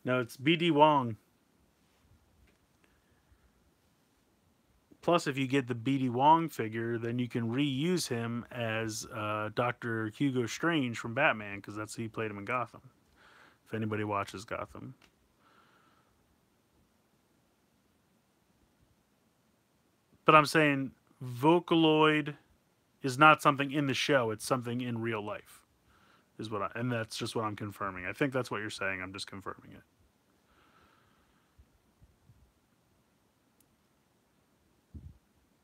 No, it's BD Wong. Plus, if you get the BD Wong figure, then you can reuse him as Dr. Hugo Strange from Batman, because that's who he played him in Gotham. If anybody watches Gotham. But I'm saying Vocaloid is not something in the show, it's something in real life. And that's just what I'm confirming. I think that's what you're saying. I'm just confirming it.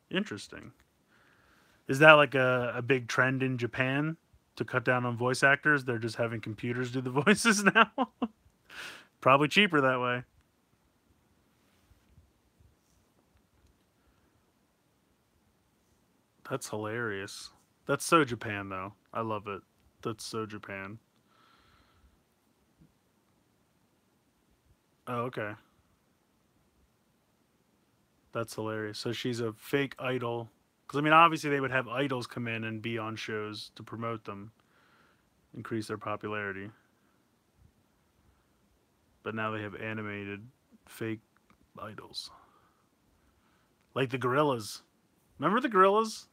Interesting. Is that like a big trend in Japan to cut down on voice actors? They're just having computers do the voices now? Probably cheaper that way. That's hilarious. That's so Japan, though. I love it. That's so Japan. Oh, okay. That's hilarious. So she's a fake idol. Because, I mean, obviously they would have idols come in and be on shows to promote them, increase their popularity. But now they have animated fake idols. Like the gorillas. Remember the gorillas?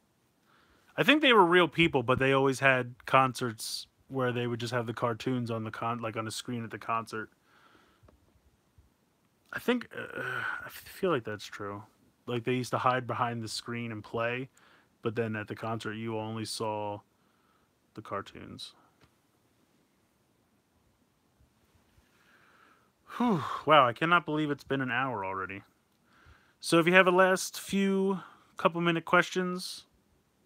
I think they were real people, but they always had concerts where they would just have the cartoons on like on a screen at the concert. I think I feel like that's true. Like they used to hide behind the screen and play, but then at the concert you only saw the cartoons. Whew, wow, I cannot believe it's been an hour already. So if you have a last few couple minute questions,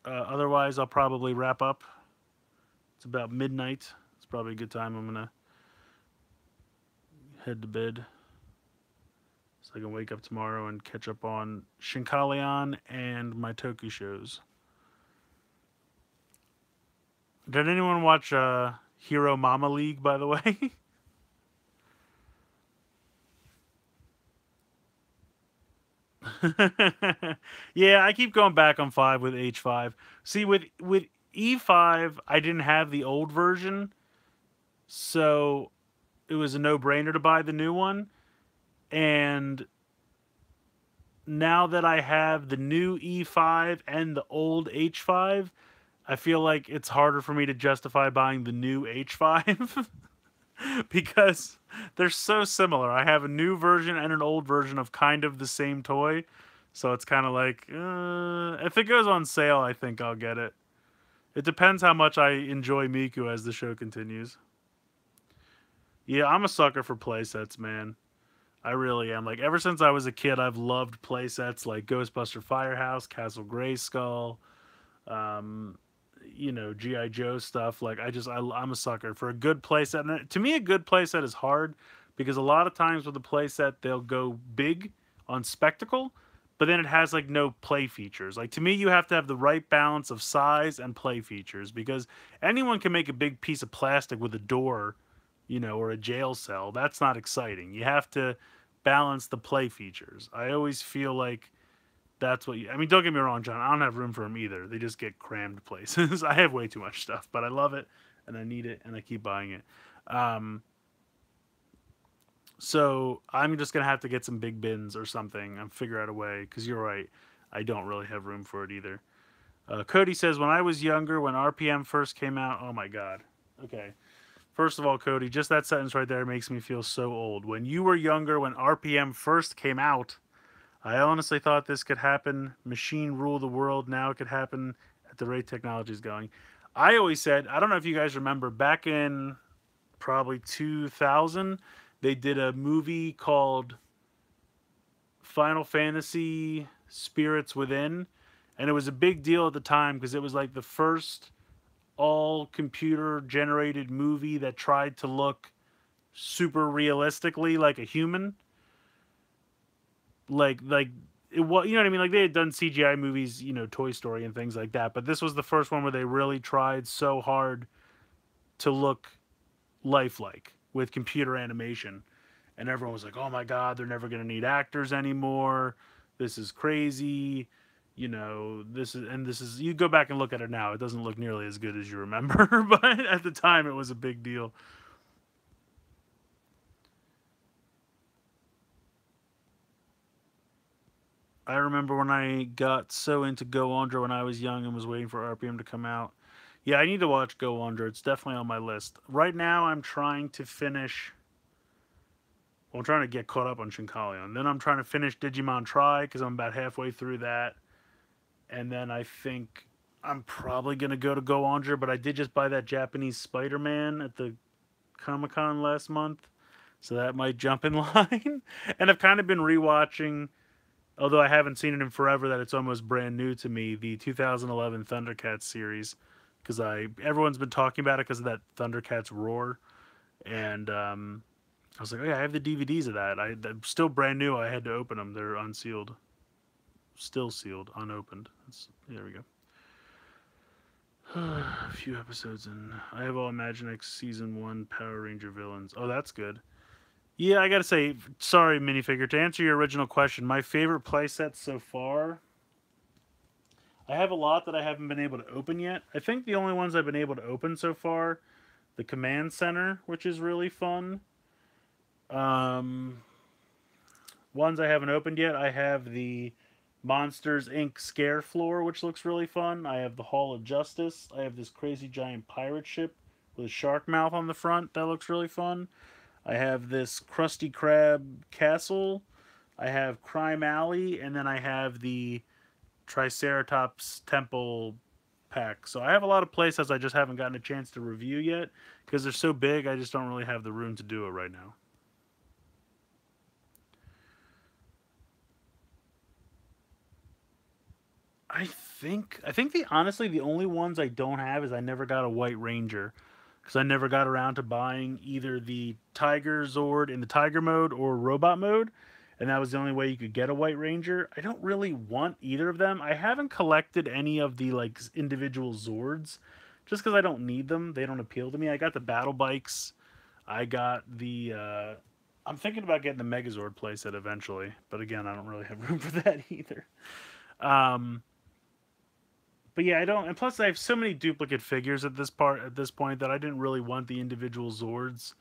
otherwise I'll probably wrap up. It's about midnight. It's probably a good time. I'm gonna head to bed so I can wake up tomorrow and catch up on Shinkalion and my Toku shows. Did anyone watch Hero Mama League, by the way? Yeah, I keep going back on 5 with H5. See, with E5, I didn't have the old version, so it was a no-brainer to buy the new one. And now that I have the new E5 and the old H5, I feel like it's harder for me to justify buying the new H5 because they're so similar. I have a new version and an old version of kind of the same toy. So it's kind of like, if it goes on sale, I think I'll get it. It depends how much I enjoy Miku as the show continues. Yeah, I'm a sucker for playsets, man. I really am. Like, ever since I was a kid, I've loved playsets like Ghostbuster Firehouse, Castle Grayskull, um, G.I. Joe stuff. Like, I'm a sucker for a good playset. And to me, a good playset is hard because a lot of times with a playset, they'll go big on spectacle, but then it has like no play features. Like, to me, you have to have the right balance of size and play features because anyone can make a big piece of plastic with a door, or a jail cell. That's not exciting. You have to balance the play features. I always feel like that's what I mean, don't get me wrong, John. I don't have room for them either. They just get crammed places. I have way too much stuff, but I love it and I need it and I keep buying it. So I'm just going to have to get some big bins or something and figure out a way because you're right. I don't really have room for it either. Cody says, when I was younger, when RPM first came out, oh my God. Okay. First of all, Cody, just that sentence right there makes me feel so old. When you were younger, when RPM first came out, I honestly thought this could happen. Machine rule the world. Now it could happen at the rate technology is going. I always said, I don't know if you guys remember, back in probably 2000, they did a movie called Final Fantasy Spirits Within. And it was a big deal at the time because it was like the first all computer generated movie that tried to look super realistically like a human. Like it was, you know what I mean? Like they had done CGI movies, Toy Story and things like that, but this was the first one where they really tried so hard to look lifelike with computer animation. And everyone was like, "Oh my God, they're never going to need actors anymore. This is crazy." This is you go back and look at it now, it doesn't look nearly as good as you remember, but at the time it was a big deal. I remember when I got so into Go Andra when I was young and was waiting for RPM to come out. Yeah, I need to watch Go Andra. It's definitely on my list. Right now, I'm trying to finish. Well, I'm trying to get caught up on Shinkalion. Then I'm trying to finish Digimon Tri because I'm about halfway through that. And then I think I'm probably going to go to Go Andra, but I did just buy that Japanese Spider-Man at the Comic-Con last month. So that might jump in line. And I've kind of been rewatching, although I haven't seen it in forever, that it's almost brand new to me, the 2011 Thundercats series. Because everyone's been talking about it because of that Thundercats roar. And I was like, oh yeah, I have the DVDs of that. They're still brand new. I had to open them. They're unsealed. Still sealed, unopened. There we go. A few episodes in. I have all Imaginext Season 1 Power Ranger villains. Oh, that's good. Yeah, I gotta say, sorry, minifigure. To answer your original question, my favorite playsets so far, I have a lot that I haven't been able to open yet. I think the only ones I've been able to open so far, the Command Center, which is really fun. Ones I haven't opened yet, I have the Monsters Inc. Scare Floor, which looks really fun. I have the Hall of Justice. I have this crazy giant pirate ship with a shark mouth on the front. That looks really fun. I have this Krusty Krab castle. I have Crime Alley, and then I have the Triceratops Temple pack. So I have a lot of playsets I just haven't gotten a chance to review yet because they're so big. I just don't really have the room to do it right now. I think honestly the only ones I don't have is I never got a White Ranger because I never got around to buying either the Tiger Zord in the Tiger mode or Robot mode, and that was the only way you could get a White Ranger. I don't really want either of them. I haven't collected any of the like individual Zords just because I don't need them. They don't appeal to me. I got the battle bikes. I got the. I'm thinking about getting the Megazord playset eventually, but again, I don't really have room for that either. Um, but yeah, I don't. And plus, I have so many duplicate figures at this point that I didn't really want the individual Zords.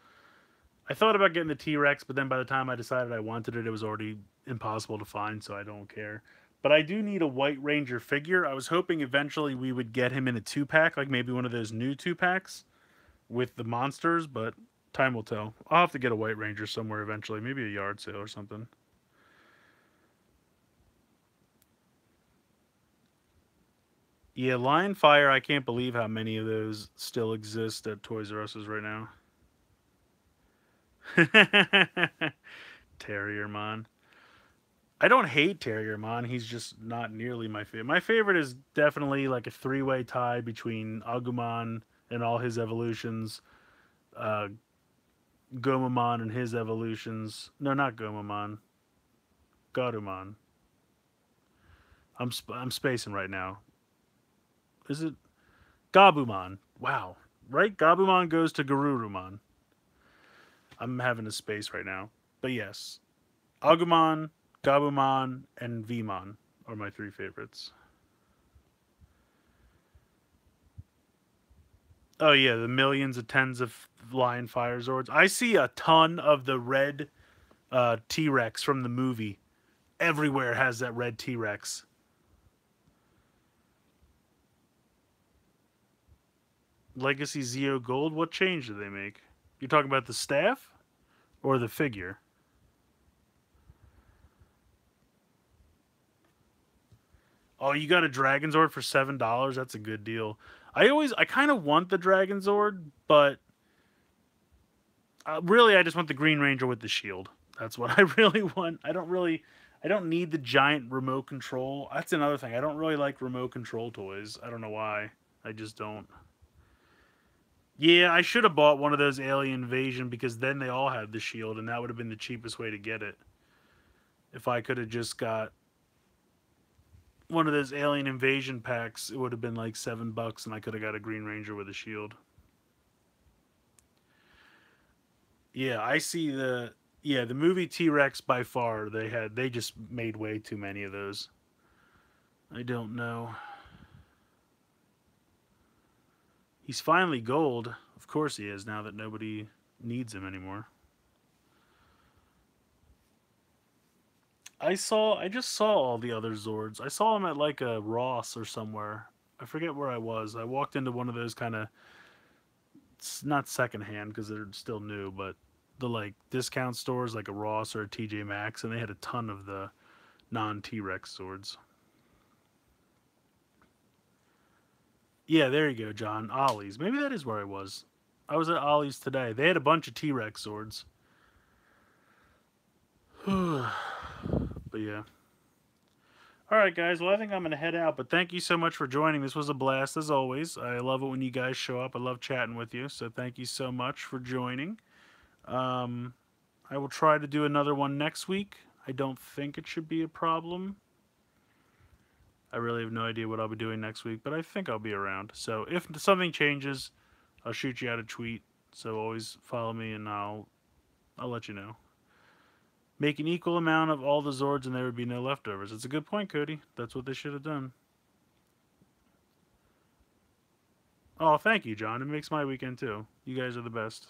I thought about getting the T-Rex, but then by the time I decided I wanted it, it was already impossible to find, so I don't care. But I do need a White Ranger figure. I was hoping eventually we would get him in a 2-pack, like maybe one of those new 2-packs with the monsters, but time will tell. I'll have to get a White Ranger somewhere eventually, maybe a yard sale or something. Yeah, Lion Fire, I can't believe how many of those still exist at Toys R Us's right now. Terriermon. I don't hate Terriermon. He's just not nearly my favorite. My favorite is definitely like a three-way tie between Agumon and all his evolutions, uh, Gomamon and his evolutions. No, not Gomamon. Garumon. I'm spacing right now. Is it Gabumon? Wow. Right? Gabumon goes to Garurumon. I'm having a space right now. But yes. Agumon, Gabumon, and Vmon are my three favorites. Oh yeah, the millions of tens of Lion Fire Zords. I see a ton of the red T-Rex from the movie. Everywhere has that red T-Rex. Legacy Zeo Gold. What change did they make? You're talking about the staff or the figure? Oh, you got a Dragon Zord for $7. That's a good deal. I kind of want the Dragon Zord, but really, I just want the Green Ranger with the shield. That's what I really want. I don't need the giant remote control. That's another thing. I don't really like remote control toys. I don't know why. I just don't. Yeah, I should have bought one of those Alien Invasion because then they all had the shield, and that would have been the cheapest way to get it. If I could have just got one of those Alien Invasion packs, it would have been like $7, and I could have got a Green Ranger with a shield. Yeah, I see the movie T-Rex by far. They just made way too many of those. I don't know. He's finally gold. Of course he is now that nobody needs him anymore. I just saw all the other Zords. I saw them at like a Ross or somewhere. I forget where I was. I walked into one of those kind of, not secondhand because they're still new, but the like discount stores like a Ross or a TJ Maxx, and they had a ton of the non T-Rex swords. Yeah, there you go, John. Ollie's. Maybe that is where I was. I was at Ollie's today. They had a bunch of T-Rex swords. But yeah. All right, guys. Well, I think I'm going to head out, but thank you so much for joining. This was a blast, as always. I love it when you guys show up. I love chatting with you, so thank you so much for joining. Um, I will try to do another one next week. I don't think it should be a problem. I really have no idea what I'll be doing next week, but I think I'll be around. So if something changes, I'll shoot you out a tweet. So always follow me, and I'll let you know. Make an equal amount of all the Zords, and there would be no leftovers. It's a good point, Cody. That's what they should have done. Oh, thank you, John. It makes my weekend too. You guys are the best.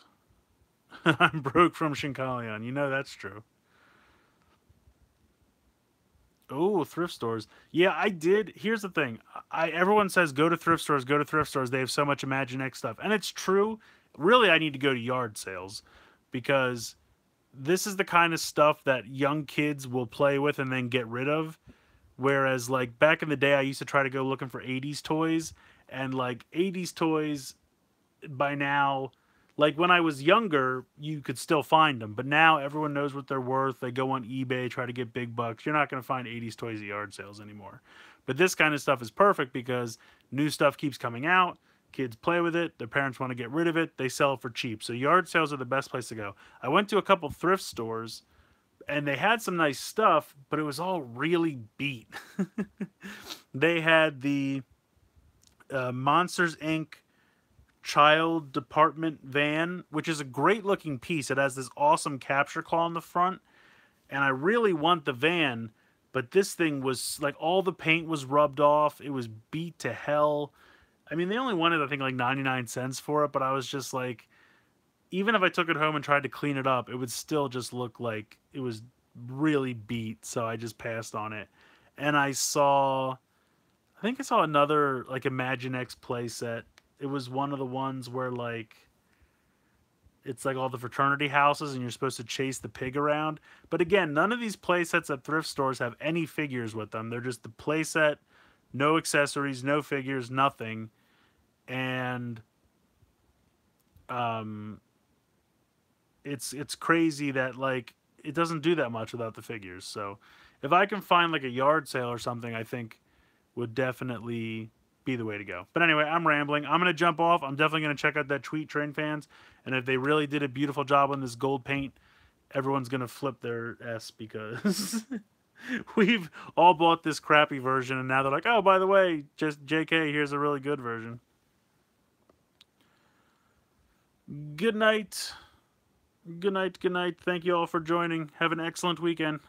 I'm broke from Shinkalion. You know that's true. Oh, thrift stores. Yeah, I did. Here's the thing. Everyone says go to thrift stores, go to thrift stores. They have so much Imaginext stuff. And it's true. Really, I need to go to yard sales because this is the kind of stuff that young kids will play with and then get rid of. Whereas like back in the day I used to try to go looking for 80s toys, and like 80s toys by now, like when I was younger, you could still find them, but now everyone knows what they're worth. They go on eBay, try to get big bucks. You're not going to find 80s toys at yard sales anymore. But this kind of stuff is perfect because new stuff keeps coming out. Kids play with it. Their parents want to get rid of it. They sell it for cheap. So yard sales are the best place to go. I went to a couple thrift stores and they had some nice stuff, but it was all really beat. They had the Monsters Inc. Child Department van, which is a great looking piece. It has this awesome capture claw on the front, and I really want the van, but this thing was like all the paint was rubbed off. It was beat to hell. I mean, they only wanted I think like 99 cents for it, but I was just like, even if I took it home and tried to clean it up, it would still just look like it was really beat. So I just passed on it. And I think I saw another like Imaginext playset. It was one of the ones where like it's like all the fraternity houses and you're supposed to chase the pig around. But again, none of these playsets at thrift stores have any figures with them. They're just the playset, no accessories, no figures, nothing. And um it's crazy that like it doesn't do that much without the figures. So if I can find like a yard sale or something, I think would definitely be the way to go. But anyway, I'm rambling. I'm going to jump off. I'm definitely going to check out that tweet, Train Fans. And if they really did a beautiful job on this gold paint, everyone's going to flip their S because we've all bought this crappy version. And now they're like, oh, by the way, just JK, here's a really good version. Good night. Good night. Good night. Thank you all for joining. Have an excellent weekend.